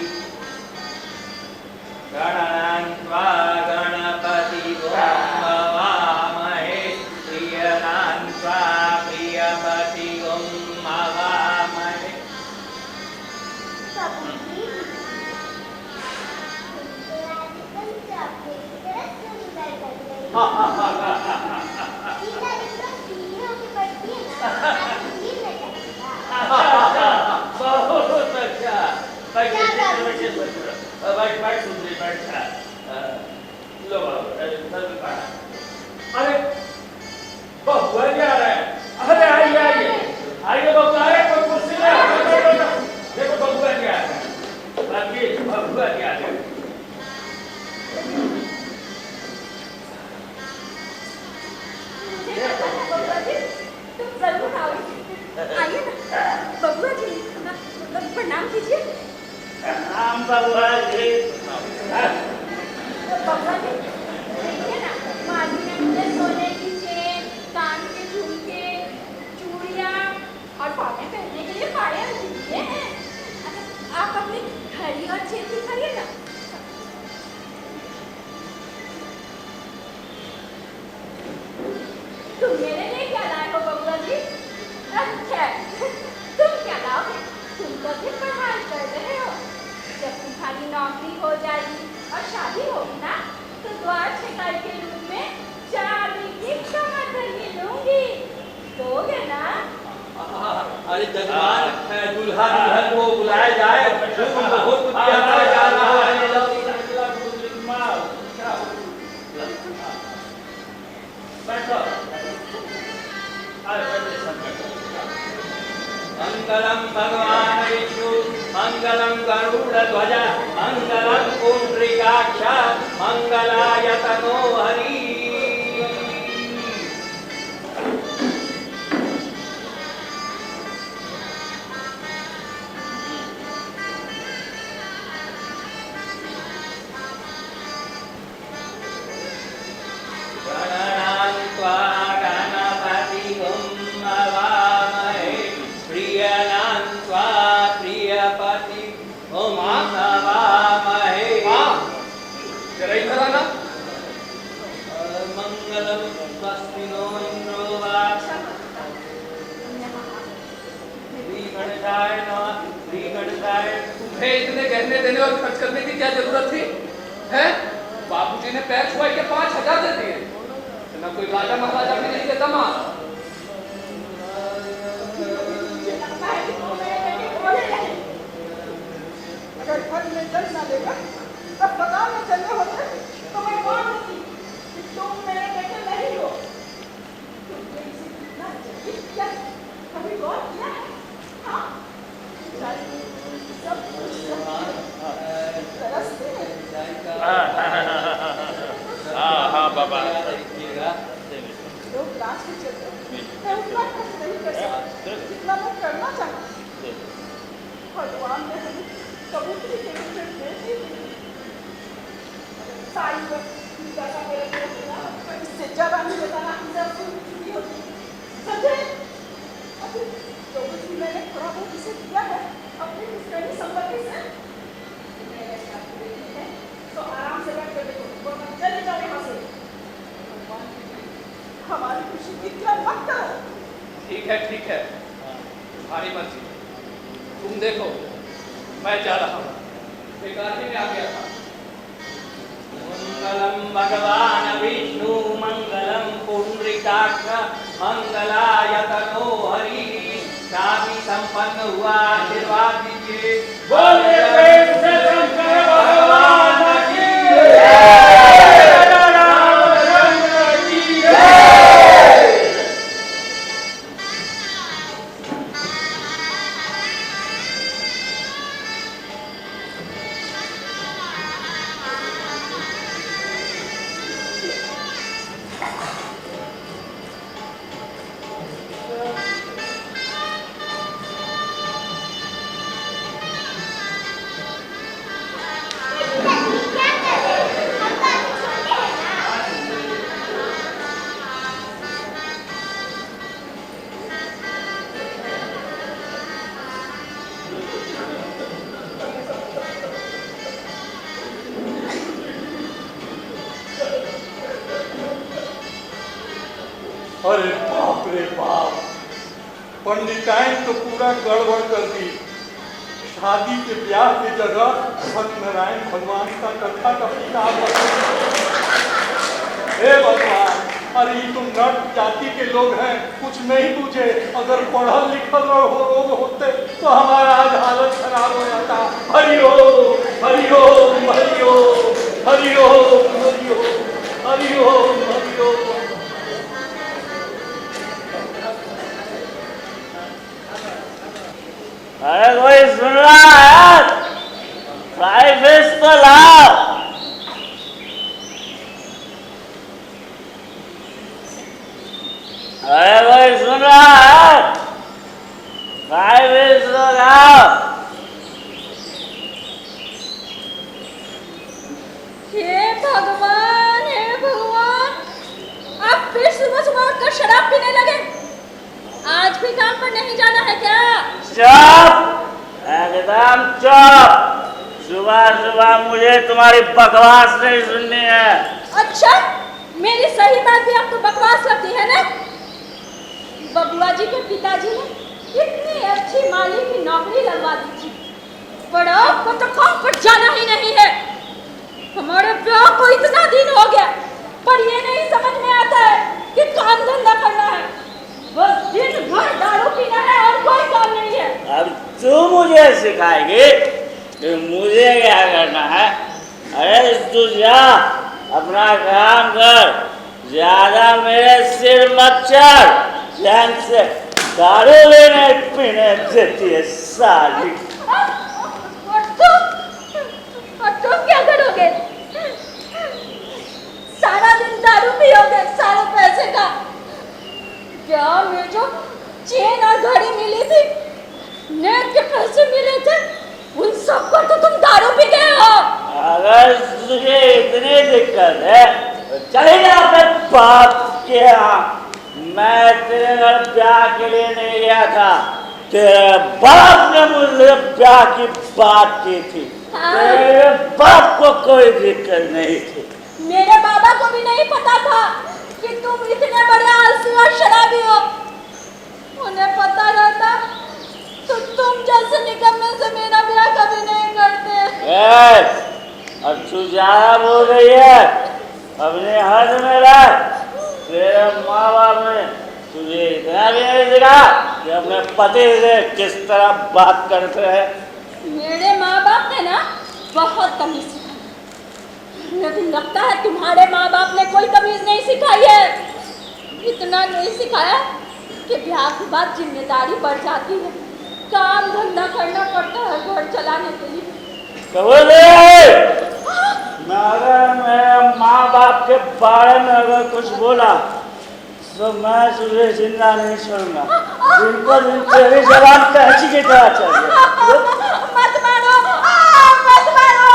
गणनान्त्वा गणपति वामहे प्रियनान्त्वा प्रियपति वामहे बहुत अच्छा बैठ सुंदरी बैठा लो अरे बबुआ क्या रहा है अरे आइए आइए आइए बबुआ अरे कोई कुर्सी ले देखो बबुआ क्या है बबुआ क्या है तुम जरूर आओ आइए ना बबुआ जी प्रणाम कीजिए प्रणाम बबुआ जी बबुआ जी देखिए ना माली ने मुझे सोने की चेन कान के झुमके चूड़ियां और पाँव में पहनने के लिए पायल दिए हैं आप अपनी घड़ी और चेन दिखाइए ना तुम मेरे लिए क्या लाए हो बबुआ जी अच्छा तुम क्या लाओगे तुम तो भी पढ़ाई कर रहे हो जब तुम्हारी नौकरी हो जाएगी और शादी होगी ना तो द्वार छेकाई के रूप में चांदी की कमरधनी लूंगी दोगे ना अरे जजमान दूल्हा दुल्हन को बुलाया जाए बहुत कुछ हमारा जाना है बैठो मंगलम भगवान विष्णु मंगलम गरुड़ध्वज मंगलम पुंडरीकाक्ष मंगलायतनो हरि मंगलम स्वस्तिनो इंद्रो तुम्हें इतने गहने देने और खर्च करने की क्या जरूरत थी हैं? बाबूजी ने पैर छुआ के 5,000 दे दिए ना कोई राजा महाराजा भी नहीं देता माँ अगर घर में जल ना लेगा तब पता न चलने होते तो मैं कौन होती कि तुम मेरे बेटे नहीं हो तुमने इसे कितना जल्दी किया कभी गौर किया है हाँ सब तरसते हैं हाँ बाबा लोग लाश के चलते मैं उतना खर्च नहीं कर सकती जितना मैं करना चाहती भगवान ने हमें कबूतरी के रूप में भेज दी साई जैसा मेरे को इससे ज्यादा नहीं बताना छुट्टी होती समझे अभी जो कुछ भी मैंने थोड़ा बहुत इसे दिया है अपनी पुश्तैनी संपत्ति से मेरे साथ नहीं है तो आराम से बैठ कर देखो वरना चले जाओ यहाँ से भगवान हमारी खुशी की क्या मत करो ठीक है तुम्हारी मर्जी तुम देखो मैं जा रहा हूँ बेकार ही में आ गया था मंगलम भगवान विष्णु मंगलम पुंडरीकाक्ष मंगलायतनो हरि शादी संपन्न हुआ आशीर्वाद दीजिए बोले प्रेम से शंकर भगवान की जय रामचंद्र की जय अरे बाप रे बाप, पंडिताइन तो पूरा गड़बड़ कर दी। शादी के ब्याह की जगह सत्यनारायण भगवान का कथा का किताब हे भगवान, अरे ये तुम नट जाति के लोग हैं, कुछ नहीं पूछे। अगर पढ़ल लिखल लोग होते तो हमारा आज हालत खराब हो जाता। हरिओम हरिओम हरिओम हरिओम हरिओम हरिओम हरिओम। अरे कोई सुन रहा है? फ्राई फिश तो लाओ। अरे कोई सुन रहा है? फ्राई फिश तो लाओ। हे भगवान, हे भगवान, आप फिर सुबह सुबह उठकर शराब पीने लगे। आज भी काम पर नहीं जाना है क्या? चुप, एकदम चुप। सुबह सुबह मुझे तुम्हारी बकवास नहीं सुननी है। अच्छा, मेरी सही बात भी आपको बकवास लगती है ना? बबुआ जी के पिताजी ने इतनी अच्छी माली की नौकरी लगवा दी थी, बड़ा को तो काम पर जाना ही नहीं है। हमारे ब्याह को इतना दिन हो गया, पर ये नहीं समझ में आता है कि काम धंधा करना है। बस दिन भर दारू पीना है और कोई काम नहीं है। अब तू मुझे सिखाएगी कि मुझे क्या करना है? अरे तू जा, अपना काम कर, ज्यादा मेरे सिर मत चढ़। चैन से दारू लेने पीने देती है साली। और तुम क्या करोगे? सारा दिन दारू पियोगे सारे पैसे का। क्या में जो चेन और घड़ी मिली थी, नेट के पैसे मिले थे, उन सबको तो तुम दारू पी गए हो। अगर तुझे इतनी दिक्कत है तो चले जा अपने बाप के यहाँ। मैं तेरे घर ब्याह के लिए नहीं गया था, तेरे बाप ने मुझसे ब्याह की बात की थी। तेरे बाप को कोई दिक्कत नहीं थी। मेरे बाबा को भी नहीं पता था कि तुम इतने बड़े आलसी और शराबी हो। उन्हें पता रहता तो तुम जैसे निकम्मे से मेरा ब्याह कभी नहीं करते। अब तू ज्यादा बोल रही है, अपने हद में रह। तेरे माँ बाप ने तुझे इतना भी नहीं सिखा कि अपने पति से किस तरह बात करते हैं। मेरे माँ बाप ने ना बहुत तमीज सिखाई, लेकिन लगता है तुम्हारे माँ बाप ने कोई तमीज नहीं सिखाई है। इतना नहीं सिखाया कि ब्याह के बाद जिम्मेदारी बढ़ जाती है, काम धंधा करना पड़ता है घर चलाने के लिए। अगर मेरे माँ बाप के बारे में अगर कुछ बोला तो मैं तुझे जिंदा नहीं छोड़ूंगा। जिनको दिन तेरी जबान कैंची की तरह चल रही। मत मारो, मत मारो,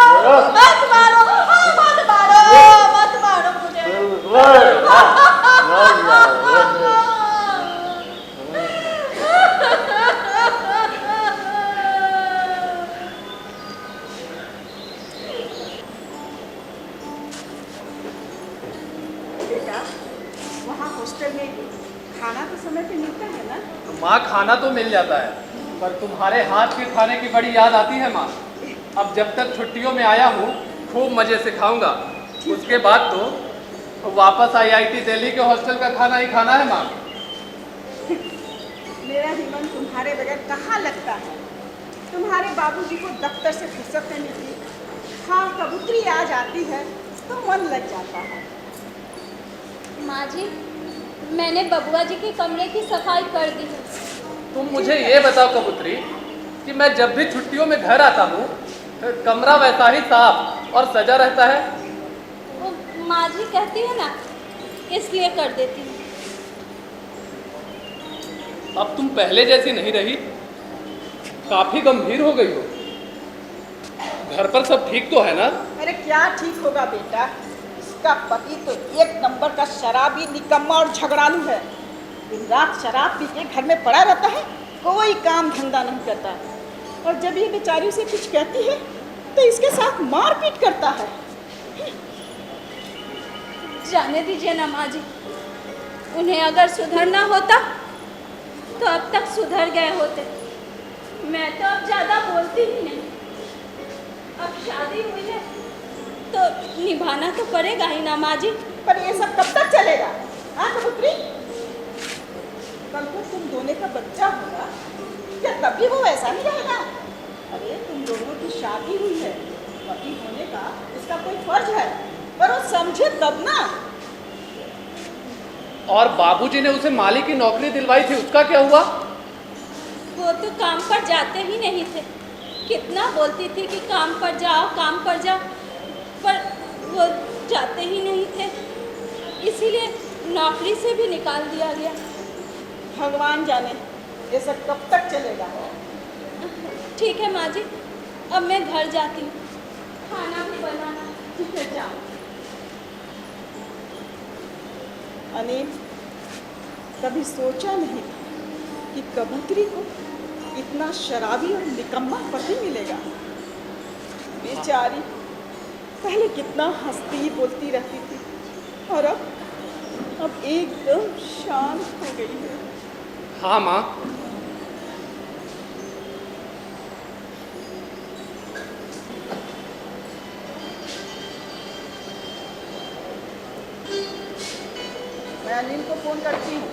मत मारो, मत मारो, मत मारो मुझे। वहाँ हॉस्टल में खाना तो समय पे मिलता है ना? माँ, खाना तो मिल जाता है, पर तुम्हारे हाथ के खाने की बड़ी याद आती है माँ। अब जब तक छुट्टियों में आया हूँ खूब मजे से खाऊंगा, उसके बाद तो वापस IIT दिल्ली के हॉस्टल का खाना ही खाना है माँ। मेरा भी मन तुम्हारे बगैर कहाँ लगता है। तुम्हारे बाबूजी को दफ्तर से फुर्सत नहीं मिलती, हाँ कबूतरी आ जाती है तो मन लग जाता है। माँ जी, मैंने बबुआ जी के कमरे की सफाई कर दी है। तुम मुझे ये बताओ कबूतरी कि मैं जब भी छुट्टियों में घर आता हूँ कमरा वैसा ही साफ और सजा रहता है? वो माँ जी कहती है ना, इसलिए कर देती हूँ। अब तुम पहले जैसी नहीं रही, काफी गंभीर हो गई हो। घर पर सब ठीक तो है ना? अरे क्या ठीक होगा बेटा, इसका पति तो एक नंबर का शराबी, निकम्मा और झगड़ालू है। दिन रात शराब पी के घर में पड़ा रहता है, कोई काम धंधा नहीं करता। और जब ये बेचारी उसे कुछ कहती है तो इसके साथ मारपीट करता है। जाने दीजिए ना माँ जी, उन्हें अगर सुधरना होता तो अब तक सुधर गए होते। मैं तो अब ज़्यादा बोलती ही नहीं। अब शादी हुई है तो निभाना तो पड़ेगा ही ना माँ जी। पर ये सब कब तक चलेगा? हाँ कबूतरी, कल को तुम दोनों का बच्चा होगा, क्या तब भी वो वैसा ही रहेगा? अरे तुम दोनों की शादी हुई है, पति होने का उसका कोई फर्ज है, पर वो समझे तब ना। और बाबूजी ने उसे माली की नौकरी दिलवाई थी, उसका क्या हुआ? वो तो काम पर जाते ही नहीं थे। कितना बोलती थी कि काम पर जाओ, काम पर जाओ, पर वो जाते ही नहीं थे। इसीलिए नौकरी से भी निकाल दिया गया। भगवान जाने ये सब कब तक चलेगा। ठीक है माँ जी, अब मैं घर जाती हूँ, खाना भी बनाना। ठीक है, जाओ। अनिल, कभी सोचा नहीं था कि कबूतरी को इतना शराबी और निकम्मा पति मिलेगा। बेचारी पहले कितना हंसती बोलती रहती थी और अब एकदम शांत हो गई है। हाँ माँ, मैं अनिल को फोन करती हूँ।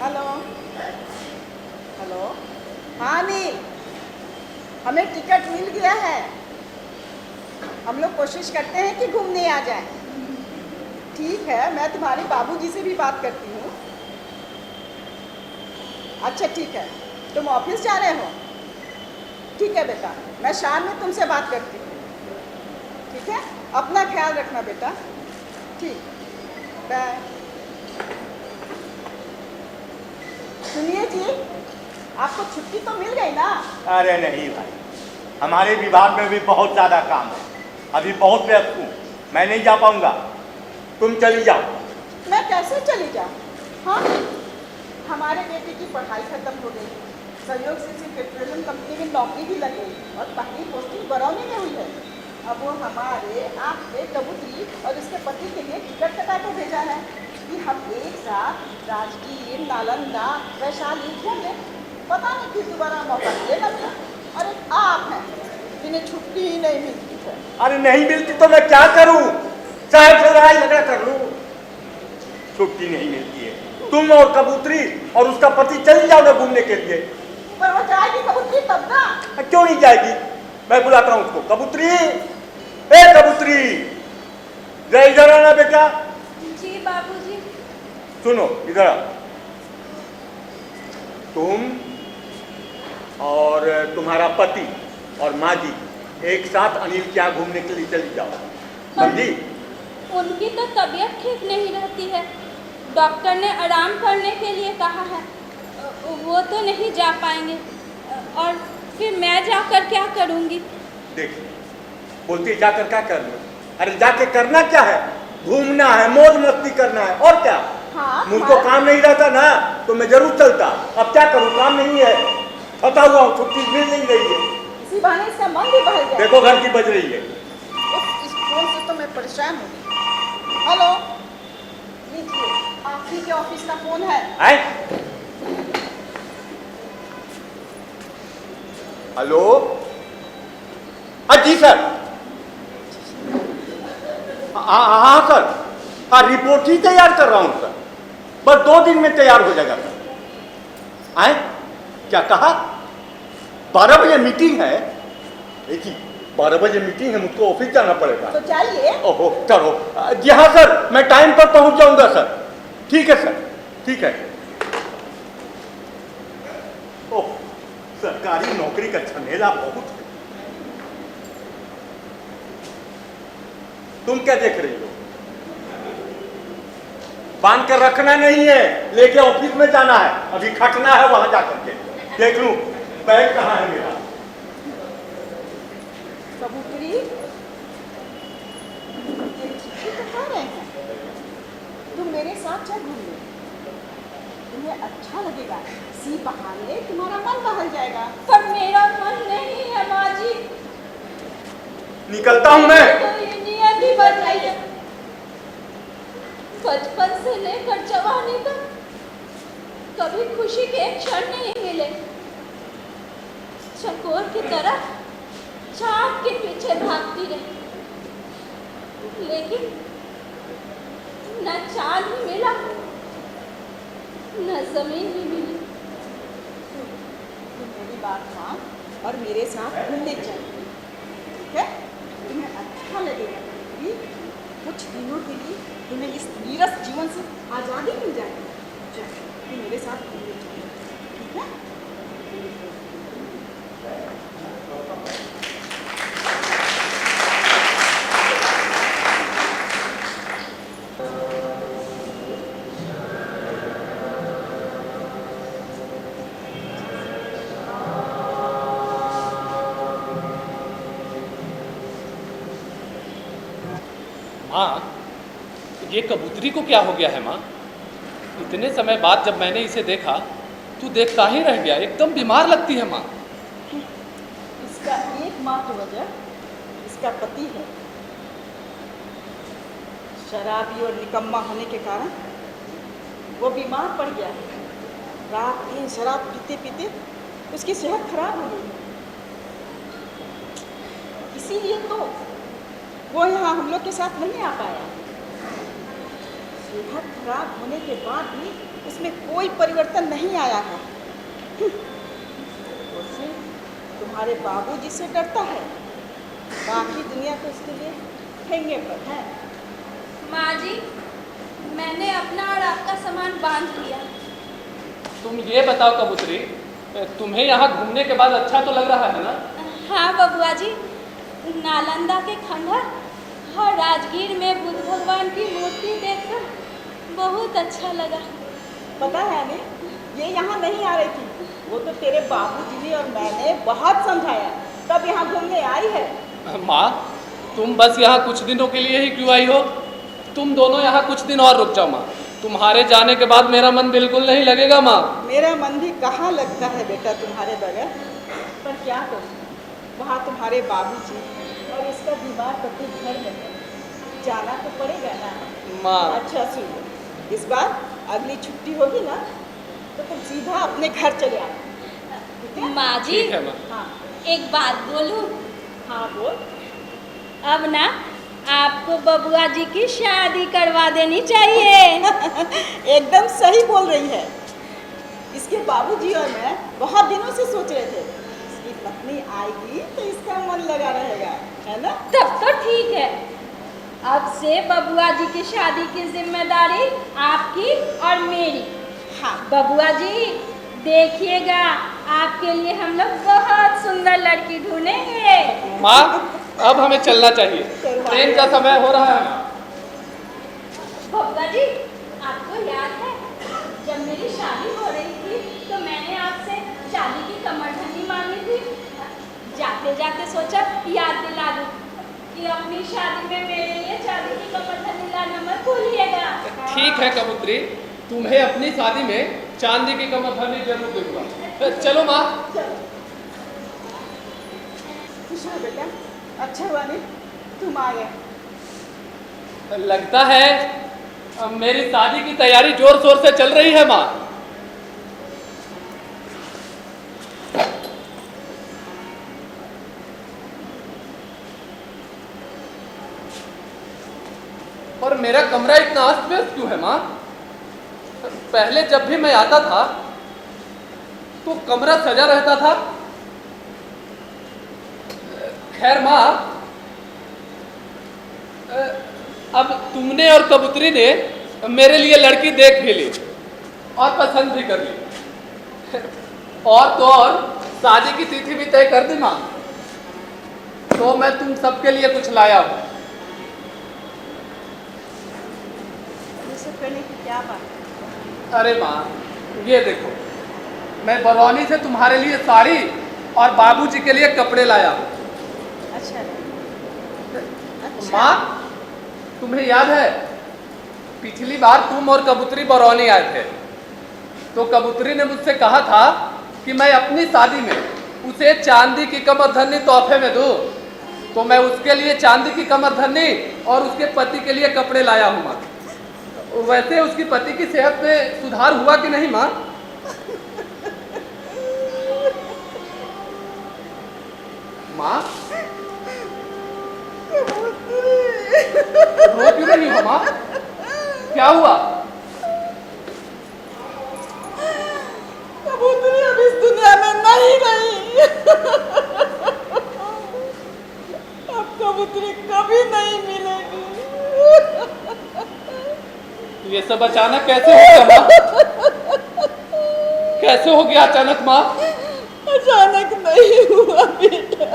हेलो हेलो, हाँ अनिल, हमें टिकट मिल गया है। हम लोग कोशिश करते हैं कि घूमने आ जाएं। ठीक है, मैं तुम्हारे बाबूजी से भी बात करती हूँ। अच्छा ठीक है, तुम ऑफिस जा रहे हो? ठीक है बेटा, मैं शाम में तुमसे बात करती हूँ। ठीक है, अपना ख्याल रखना बेटा। ठीक, बाय। सुनिए जी, आपको छुट्टी तो मिल गई ना? अरे नहीं भाई, हमारे विभाग में भी बहुत ज़्यादा काम है, अभी बहुत व्यस्त हूँ, मैं नहीं जा पाऊँगा। तुम चली जाओ। मैं कैसे चली जाऊँ? हाँ, हमारे बेटे की पढ़ाई खत्म हो गई, सहयोग से पेट्रोलियम कंपनी में नौकरी भी लग गई और पहली पोस्टिंग बरौनी में हुई है। अब वो हमारे आपके कबूतरी और उसके पति के लिए टिकट कटा कर भेजा है कि हम एक साथ राजगीर, नालंदा, वैशाली घूमें। पता नहीं किस दोबारा मौका मिलेगा क्या? और एक आप हैं जिन्हें छुट्टी ही नहीं मिलती है। अरे नहीं मिलती तो मैं क्या करूँ? साहब से लड़ाई झगड़ा कर लूँ, छुट्टी नहीं मिलती है। तुम और कबूतरी और उसका पति चली जाओ ना घूमने के लिए। पर वो जाएगी कबूतरी तब ना। क्यों नहीं जाएगी? मैं बुलाता हूँ उसको। कबूतरी, ए कबूतरी, जरा इधर आना बेटा। जी बाबूजी। सुनो इधर आ। तुम और तुम्हारा पति और माँ जी एक साथ अनिल के यहाँ घूमने के लिए चली जाओ, समझी? उनकी तो तबीयत ठीक नहीं रहती है, डॉक्टर ने आराम करने के लिए कहा है। वो तो नहीं जा पाएंगे और फिर मैं जाकर क्या करूँगी? देखिए, बोलती है जाकर क्या करना? अरे जाके करना क्या है? घूमना है, मौज मस्ती करना है, और क्या? हाँ, मुझको काम नहीं रहता ना तो मैं जरूर चलता। अब क्या करूँ, काम नहीं है, फंसा हुआ हूँ, छुट्टी मिल नहीं रही है। इसी बहाने इसका मन भी बहल गया। देखो घर की बज रही है। इस फोन से तो मैं परेशान हूँ। हेलो, लीजिए, आप ही के ऑफिस का फोन है। हेलो, जी सर। हाँ सर, हाँ रिपोर्ट ही तैयार कर रहा हूँ सर, बस 2 दिन में तैयार हो जाएगा सर। आए क्या कहा? 12 बजे मीटिंग है? देखिए 12 बजे मीटिंग है, मुझको ऑफिस जाना पड़ेगा। तो जाइए। ओहो चलो, जी हाँ सर, मैं टाइम पर पहुंच जाऊंगा सर। ठीक है सर, ठीक है। ओह, सरकारी नौकरी का झमेला बहुत है। तुम क्या देख रही हो? बांध कर रखना नहीं है, लेके ऑफिस में जाना है, अभी खटना है वहां जाकर के। देख लूं बैग कहाँ है मेरा। कबूतरी, ये चिट्ठी तो कह रहे हैं तुम मेरे साथ चल घूमने, तुम्हें अच्छा लगेगा, इसी बहाने तुम्हारा मन बहल जाएगा। पर मेरा मन नहीं है माँ जी। निकलता हूं मैं। तो ये बढ़ रही है। बचपन से लेकर जवानी तक कभी खुशी के एक क्षण नहीं मिले। चकोर की तरह चाँद के पीछे भागती रही, लेकिन न चाँद ही मिला न जमीन ही मिली। तुम मेरी बात मान और मेरे साथ घूमने चलो, ठीक है? तुम्हें अच्छा लगेगा कि कुछ दिनों के लिए तुम्हें इस नीरस जीवन से आज़ादी मिल जाएगी। चलो तुम मेरे साथ घूमने चलो, ठीक है? माँ, ये कबूतरी को क्या हो गया है माँ? इतने समय बाद जब मैंने इसे देखा तो देखता ही रह गया, एकदम बीमार लगती है माँ। इसका एकमात्र वजह इसका पति है। शराबी और निकम्मा होने के कारण वो बीमार पड़ गया है। रात दिन शराब पीते पीते उसकी सेहत खराब हो गई है। इसीलिए तो वो यहाँ हम लोग के साथ नहीं आ पाया। सेहत खराब होने के बाद भी उसमें कोई परिवर्तन नहीं आया है। उससे तुम्हारे बाबूजी से डरता है, बाकी दुनिया तो उसके लिए ठेंगे पर है। माँ जी, मैंने अपना और आपका सामान बांध लिया। तुम ये बताओ कबूतरी, तुम्हें यहाँ घूमने के बाद अच्छा तो लग रहा है ना? हाँ बबुआ जी, नालंदा के खंडहर और राजगीर में बुद्ध भगवान की मूर्ति देखकर बहुत अच्छा लगा। पता है ने, ये यहाँ नहीं आ रही थी। वो तो तेरे बाबूजी ने और मैंने बहुत समझाया, तब यहाँ घूमने आई है। माँ, तुम बस यहाँ कुछ दिनों के लिए ही क्यों आई हो? तुम दोनों यहाँ कुछ दिन और रुक जाओ माँ। तुम्हारे जाने के बाद मेरा मन बिल्कुल नहीं लगेगा माँ। मेरा मन भी कहाँ लगता है बेटा तुम्हारे बगैर, पर क्या करूँ, वहाँ तुम्हारे बाबूजी और इसका बीमार पति घर में है, जाना तो पड़ेगा ना माँ। अच्छा सुनो, इस बार अगली छुट्टी होगी ना तो तुम सीधा अपने घर चले आना, ठीक है? माँ जी, ठीक है माँ। हाँ एक बात बोलूं? हाँ बोल। अब ना आपको बबुआ जी की शादी करवा देनी चाहिए। एकदम सही बोल रही है। इसके बाबूजी और मैं बहुत दिनों से सोच रहे थे, इसकी पत्नी आएगी तो इसका मन लगा रहेगा, है ना? तब तो ठीक है। अब से बबुआ जी की शादी की जिम्मेदारी आपकी और मेरी। हाँ बबुआ जी, देखिएगा आपके लिए हम लोग बहुत सुंदर लड़की ढूंढेंगे। माँ, अब हमें चलना चाहिए, ट्रेन का समय हो रहा है। बबुआ जी, आपको याद है जब मेरी शादी हो रही थी तो मैंने आपसे शादी की कमरधनी मांगी थी? जाते जाते सोचा याद दिला दूं कि अपनी शादी में मेरे लिए शादी की कमरधनी लाना मत भूलिएगा। ठीक है कबूतरी, तुम्हें अपनी शादी में चांदी की कमरधनी जरूर दूंगा। चलो माँ। खुश हो बेटा, अच्छा हुआ नहीं तुम आ गए। लगता है अब मेरी शादी की तैयारी जोर शोर से चल रही है माँ। और मेरा कमरा इतना अस्त व्यस्त क्यों है माँ? पहले जब भी मैं आता था तो कमरा सजा रहता था। खैर माँ, अब तुमने और कबूतरी ने मेरे लिए लड़की देख भी ली और पसंद भी कर ली, और तो और शादी की तिथि भी तय कर दी माँ। तो मैं तुम सबके लिए कुछ लाया हूँ। ये सब करने की क्या बात है? अरे माँ, ये देखो, मैं बरौनी से तुम्हारे लिए साड़ी और बाबूजी के लिए कपड़े लाया हूँ। अच्छा अच्छा। माँ, तुम्हें याद है पिछली बार तुम और कबूतरी बरौनी आए थे तो कबूतरी ने मुझसे कहा था कि मैं अपनी शादी में उसे चांदी की कमरधनी तोहफे में दूँ। तो मैं उसके लिए चांदी की कमरधनी और उसके पति के लिए कपड़े लाया हूँ माँ। वैसे उसकी पति की सेहत में सुधार हुआ कि नहीं माँ? माँ रो क्यों नहीं हो माँ? क्या हुआ? कबूतरी अब इस दुनिया में नहीं रही। अब कबूतरी कभी नहीं मिलेगी। ये सब अचानक कैसे हो गया माँ? कैसे हो गया अचानक माँ? अचानक नहीं हुआ बेटा,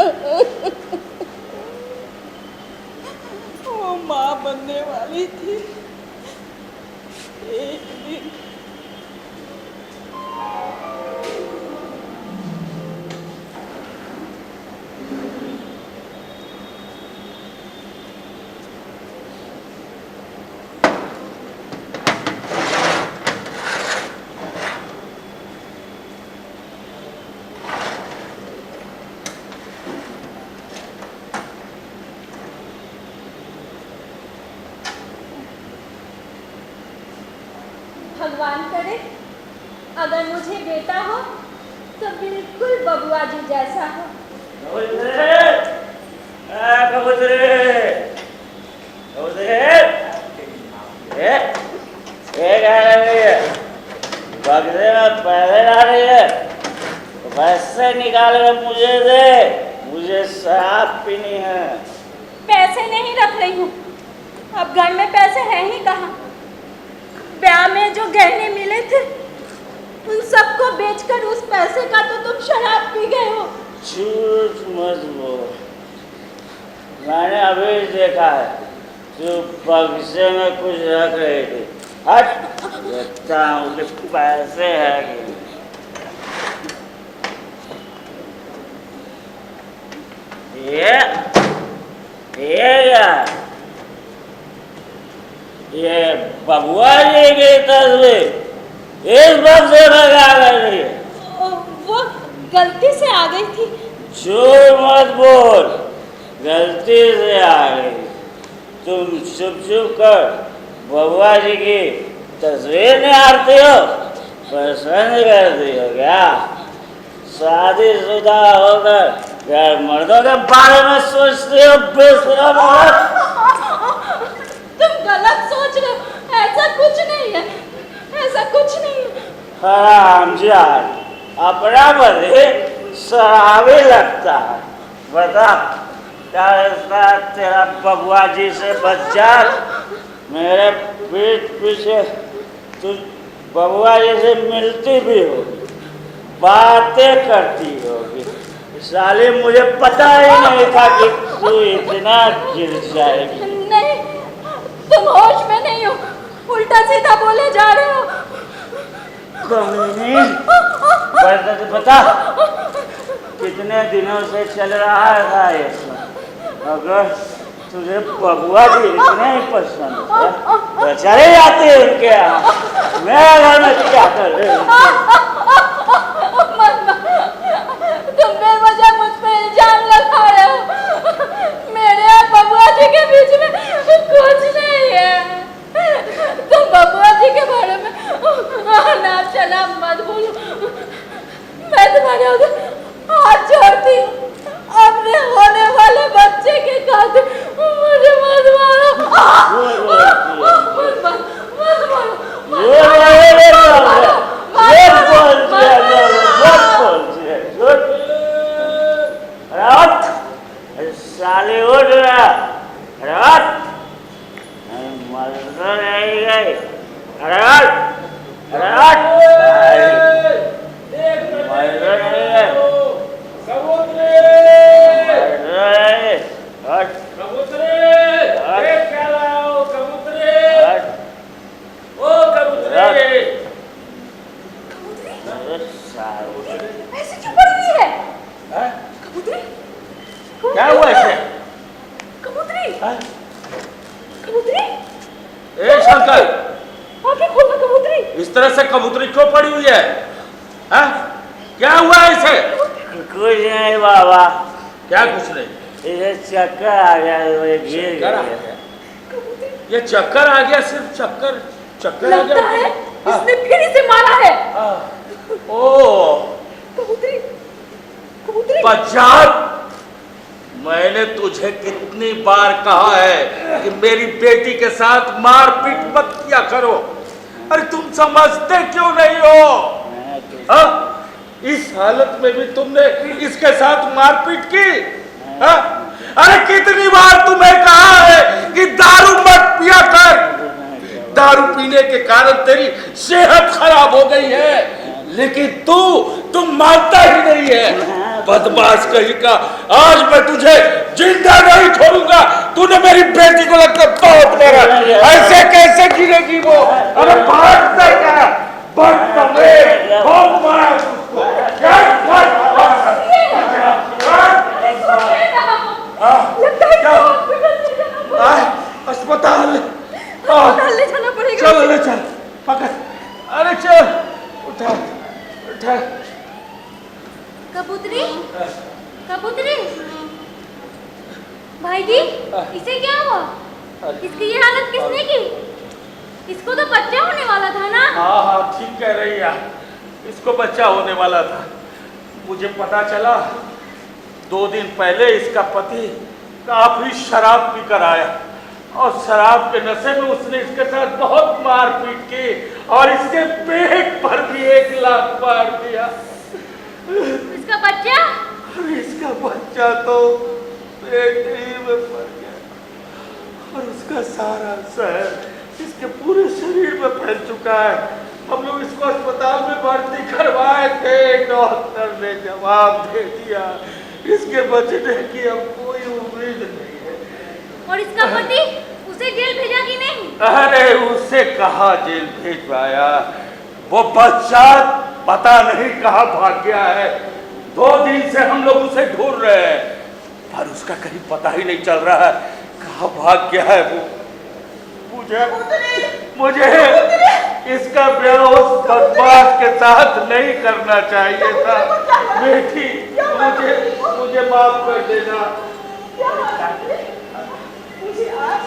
वो माँ बनने वाली थी। एक दिन भगवान करे अगर मुझे बेटा हो तो बिल्कुल बबुआ जी जैसा हो। बगले में पैदल आ रही है तो पैसे निकाल कर मुझे दे, मुझे शराब पीनी है। पैसे नहीं रख रही हूँ, अब घर में पैसे हैं ही कहाँ। ब्याह में जो गहने मिले थे उन सबको बेचकर उस पैसे का तो तुम शराब पी गए हो। झूठ मत बोल, मैंने अभी देखा है तू बक्से में कुछ रख रही थी। हट, देखता हूँ कि पैसे है कि ये क्या? ये बबुआ जी की तस्वीर इस बक्से में क्या कर रही है? वो गलती से आ गई थी। झूठ मत बोल, गलती से आ गई। तुम चुप चुप कर बबुआ जी की तस्वीर निहारती हो, पसंद करती हो क्या? शादीशुदा होकर घर मर्दों के बारे में सोचती हो बेशरम औरत। तुम गलत सोच रहे हो, ऐसा कुछ नहीं है, ऐसा कुछ नहीं है। हरामजाद, अपना बदे शराबी लगता है। बता क्या रिश्ता तेरा बबुआ जी से? बच्चा मेरे पीठ पीछे तू बबुआ जी से मिलती भी होगी, बातें करती होगी। साले मुझे पता ही नहीं था कि तू इतना गिर जाएगी। नहीं, तुम होश में नहीं हो, उल्टा सीधा बोले जा रहे हो। कमीनी, बता कितने दिनों से चल रहा था ये सब? अगर तुझे बबुआ जी इतने ही पसंद है तो चले जाते हैं उनके यहाँ। मेरे घर में क्या कर रहे हो? तुम बेवजह मुझ पे इल्जाम लगा रहे हो। मेरे और बबुआ जी के बीच में कुछ नहीं है। तुम बबुआ जी के बारे में ना चला मत बोलो। मैं तुम्हारे उधर हाथ जोड़ती हूँ, अपने होने वाले बच्चे के खातिर मुझे मत मारो। मत साले उठ रहा, रात मर्द नहीं गई। रात रात ऐसे क्यों पड़ी हुई है? कबूतरी? क्या हुआ इसे? कबूतरी? कबूतरी? ए शंकर, आंखें खोलो कबूतरी। इस तरह से कबूतरी क्यों पड़ी हुई है? क्या हुआ इसे? कुछ नहीं बाबा। क्या कुछ नहीं? ये चक्कर आ गया, ये गिर चक्कर आ गया। गया। ये चक्कर आ गया, सिर्फ चक्कर आ लगता है गया। इसने फिर इसे मारा है। ओ कबूतरी, कबूतरी। बच्चा, मैंने तुझे कितनी बार कहा है कि मेरी बेटी के साथ मारपीट मत किया करो। अरे तुम समझते क्यों नहीं हो? हाँ? इस हालत में भी तुमने इसके साथ मारपीट की? हाँ? अरे कितनी बार तुम्हें कहा है कि दारू मत पिया कर। दारू पीने के कारण तेरी सेहत खराब हो गई है, लेकिन तुम मानता ही नहीं है। बदमाश कहीं का, आज मैं तुझे जिंदा नहीं छोड़ूंगा। तूने मेरी बेटी को लगता बहुत मारा, ऐसे कैसे गिरेगी वो? अरे भागता क्या? बहुत मारा उसको। अस्पताल ले जाना पड़ेगा। चल ले चल, पकड़। अरे चल, उठा उठा। कबूतरी, कबूतरी, भाई जी, इसे क्या हुआ? इसकी ये हालत किसने की? इसको तो बच्चा होने वाला था ना? हाँ, ठीक कह रही है। इसको बच्चा होने वाला था। मुझे पता चला 2 दिन पहले इसका पति काफी शराब पी कर आया और शराब के नशे में उसने इसके साथ बहुत मारपीट की और इसके पेट पर भी 1 लाख मार दिया। इसका बच्चा? इसका बच्चा तो पेट ही में मर गया और उसका सारा जहर इसके पूरे शरीर में फैल चुका है। हम लोग इसको अस्पताल में भर्ती करवाए थे, डॉक्टर ने जवाब दे दिया इसके बचने की अब कोई उम्मीद नहीं है। और इसका पति उसे जेल भेजा कि नहीं? अरे उसे कहाँ जेल भेजवाया, वो बच्चा पता नहीं कहाँ भाग गया है। 2 दिन से हम लोग उसे ढूंढ रहे हैं पर उसका कहीं पता ही नहीं चल रहा है कहाँ भाग गया है वो। मुझे इसका ब्याह उस बदमाश के साथ नहीं करना चाहिए था। बेटी, मुझे माफ कर देना। मुझे आज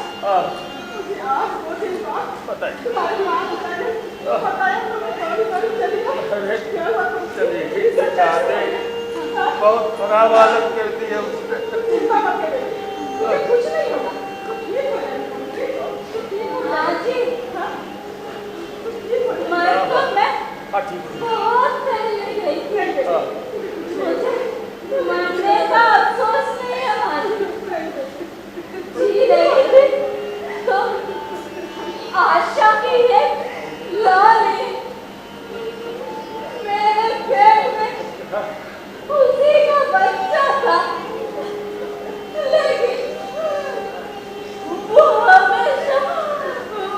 2 दिन बाद बताइए। तुम्हारी माँ बताया तो मैं चली बहुत खराब हालत कर दी है उसने। चिंता मत करिए, मुझे कुछ नहीं होगा। ठीक हो जाएगा। बहुत पहले गई थी। मुझे मरने का अफसोस नहीं है मालूम। जी रही थी तो आशा की एक लाली मेरे पेट में उसी का बच्चा था, लेकिन वो हमेशा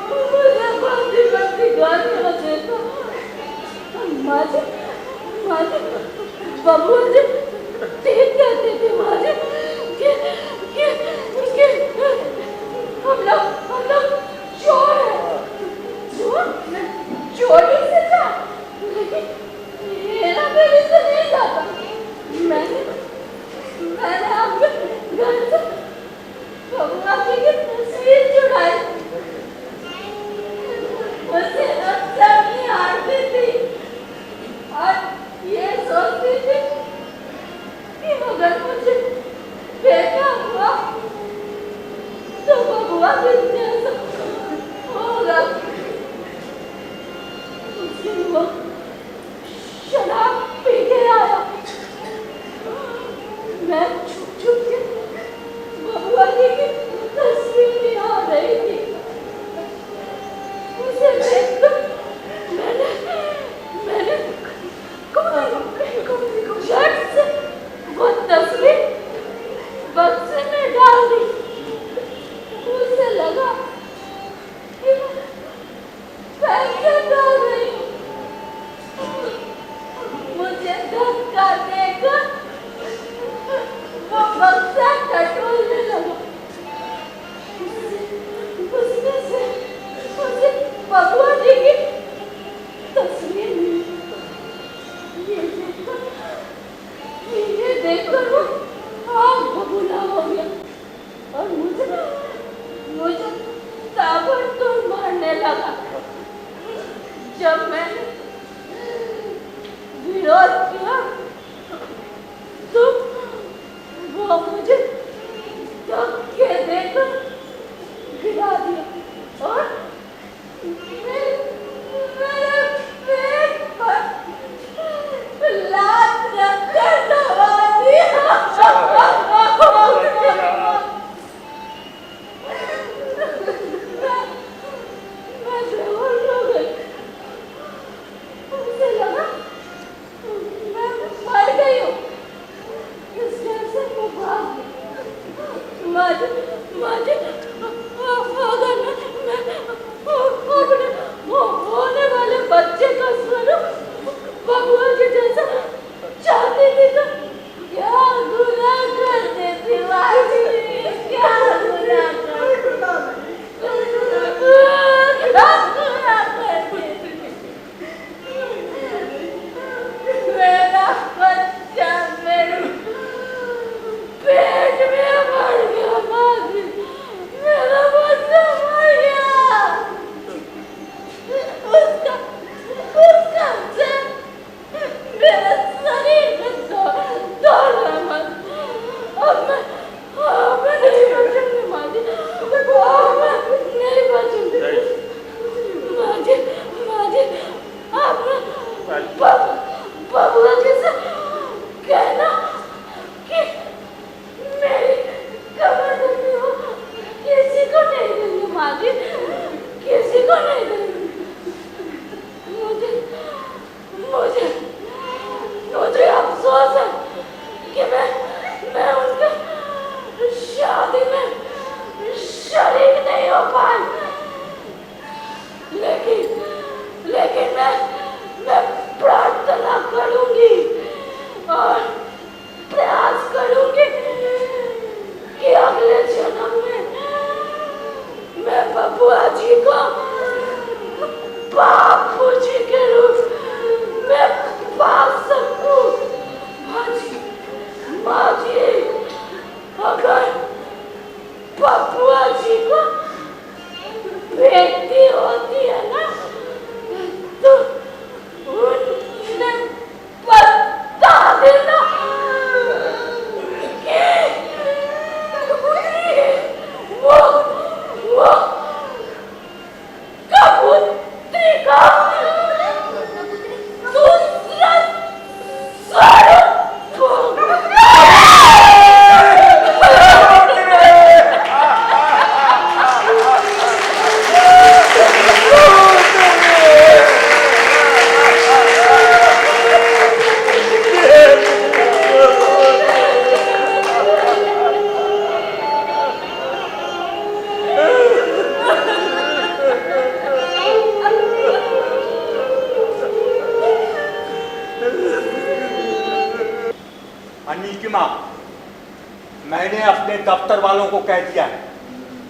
मुझे बंदी गालियां देता। माजी, बबुआ जी ठीक कहते थे माजी कि हम लोग चोर हैं। चोरी से था, लेकिन मेरा मेरे से नहीं जाता। मैंने आपके घर से बबुआ जी की तस्वीर चुराई। मुझे अक्सर नहीं आती थी और ये सोचती थी कि अगर मुझे बेटा हुआ तो बबुआ भी जैसा होगा। लगा। जब मैंने विरोध किया तो वो मुझे धक्के देकर गिरा दिया और मेरे पेट पर लात रखकर दबा दिया। मैं बेहोश हो गई। मुझे लगा मैं मर गई हूँ। इस डर से वो भाग गई। मुझे अगर मैं अपने होने वाले बच्चे का स्वरूप बबुआ के जैसा चाहती थी तो क्या गुनाह कर देती माजी, क्या गुनाह कर देती। मेरा बच्चा मेरे पेट में मर गया माजी, मेरा बच्चा मर गया। उसका सिर मेरे शरीर में दौड़ रहा माजी। अब मैं नहीं बचूंगी माजी, अब मैं नहीं बचूंगी माजी। आप बबुआ जी से कहना कि मेरी कमर दर्द हो किसी को नहीं देंगे माजी, किसी को नहीं देंगे। मुझे अफसोस है कि मैं उनके शादी में शरीक नहीं हो पाई, लेकिन मैं प्रार्थना करूंगी और प्रयास करूंगी कि अगले जन्म में मैं बबुआ जी को बापू जी के रूप में पा सकूं। माजी, अगर बबुआ जी को बेटी होती है ना तो उन्हें बता देना कि वो कबूतरी का दूसरा स्वरूप मैंने अपने दफ्तर वालों को कह दिया है,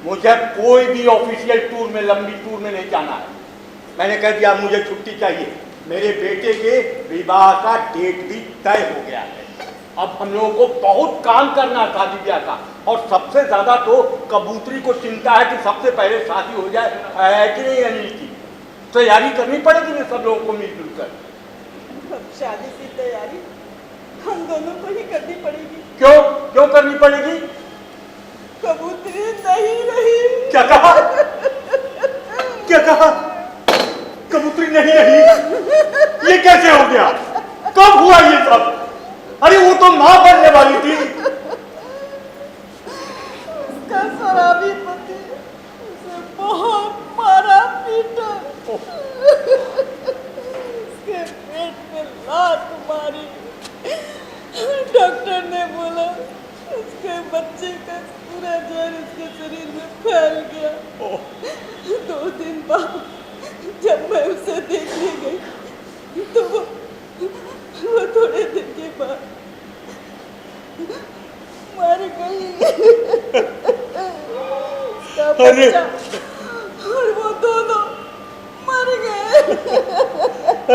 मुझे कोई भी ऑफिशियल टूर में, लंबी टूर में नहीं जाना है। मैंने कह दिया मुझे छुट्टी चाहिए। मेरे बेटे के विवाह का डेट भी तय हो गया है। अब हम लोगों को बहुत काम करना है शादी ब्याह का, और सबसे ज्यादा तो कबूतरी को चिंता है कि सबसे पहले शादी हो जाए, है कि नहीं अनिल की? तैयारी करनी पड़ेगी ना सब लोगों को मिलजुल कर। शादी की तैयारी हम दोनों को ही करनी पड़ेगी। क्यों करनी पड़ेगी? कबूतरी नहीं रही। क्या कहा? कबूतरी नहीं रही? ये कैसे हो गया? कब हुआ ये सब? अरे वो तो मां बनने वाली थी। उसका शराबी पति उसे बहुत मारा पीटा, उसके पेट में लात मारी। डॉक्टर ने बोला उसके बच्चे का पूरा जहर उसके शरीर में फैल गया। 2 दिन बाद जब मैं उसे देखने गई तो वो थोड़े दिन के बाद मर गई। उसका बच्चा और वो दोनों मर गए।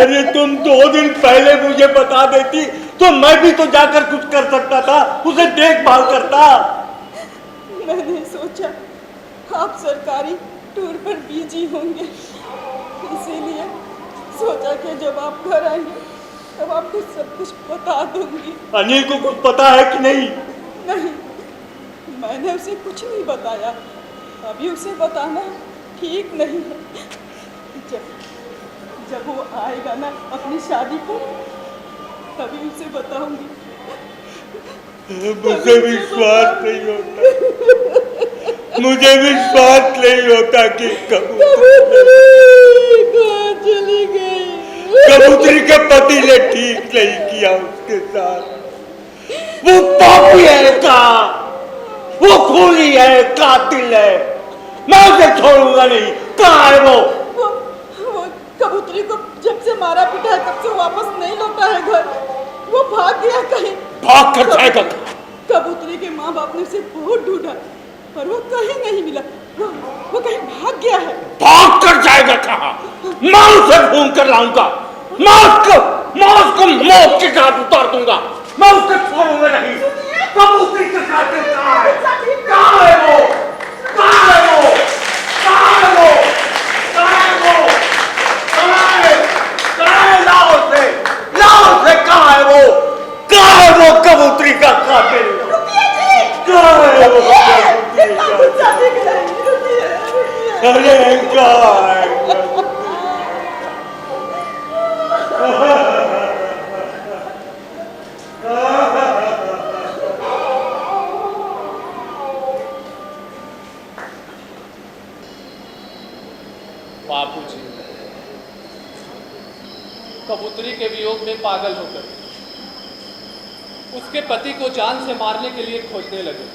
अरे तुम 2 दिन पहले मुझे बता देती तो मैं भी तो जाकर कुछ कर सकता था, उसे देखभाल करता। मैंने सोचा आप सरकारी टूर पर बिजी होंगे, इसीलिए सोचा कि जब आप घर आएंगे तब आपको सब कुछ बता दूंगी। अनिल को कुछ पता है कि नहीं? नहीं, मैंने उसे कुछ नहीं बताया। अभी उसे बताना ठीक नहीं है। जब वो आएगा ना अपनी शादी को, तभी उसे बताऊंगी। मुझे विश्वास नहीं होता, मुझे विश्वास नहीं होता कि कबूतरी कहाँ चली गई। कबूतरी के पति ने ठीक नहीं किया उसके साथ। वो पापी है का, वो खूनी है, कातिल है, मैं उसे छोड़ूंगा नहीं। कहाँ है वो कबूतरी को जब से मारा पीटा है तब से वापस नहीं लौटा है घर। वो भाग गया कहीं। भाग कर जाएगा। कबूतरी के माँ बाप ने उसे बहुत ढूंढा पर वो कहीं नहीं मिला। वो कहीं भाग गया है। भाग कर जाएगा कहाँ? मैं उसे ढूंढ कर लाऊंगा। मैं उसको मौत के घाट उतार दूंगा। मैं उसे छोड़ूंगा नहीं। कबूतरी के कातिल कहाँ है? कहाँ है वो? कहाँ है वो? कहाँ है वो? कहाँ है वो? कहाँ है? कहाँ है? लाओ उसे, लाओ उसे। कहाँ है वो? कहाँ है वो कबूतरी का कातिल? कहाँ है वो कबूतरी का? अरे कहाँ है? बापूजी कबूतरी के वियोग में पागल होकर उसके पति को जान से मारने के लिए खोजने लगे।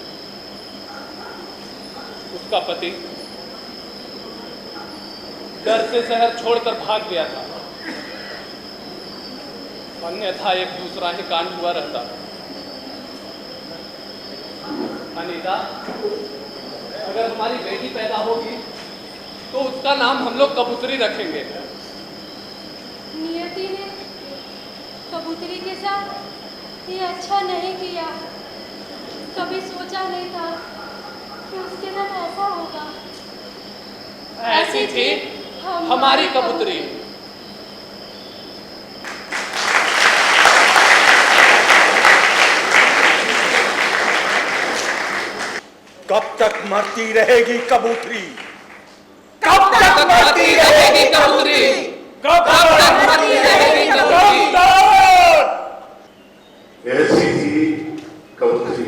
उसका पति डर से शहर छोड़कर भाग गया था, अन्यथा एक दूसरा ही कांड हुआ रहता। अनीता, अगर हमारी बेटी पैदा होगी तो उसका नाम हम लोग कबूतरी रखेंगे। नियति ने कबूतरी के साथ ये अच्छा नहीं किया। कभी सोचा नहीं था कि उसके साथ ऐसा होगा। ऐसी थी हमारी कबूतरी। कब तक मरती रहेगी कबूतरी? कब तक मरती रहेगी कबूतरी? कब तक मरती रहेगी कबूतरी? ऐसी थी कबूतरी।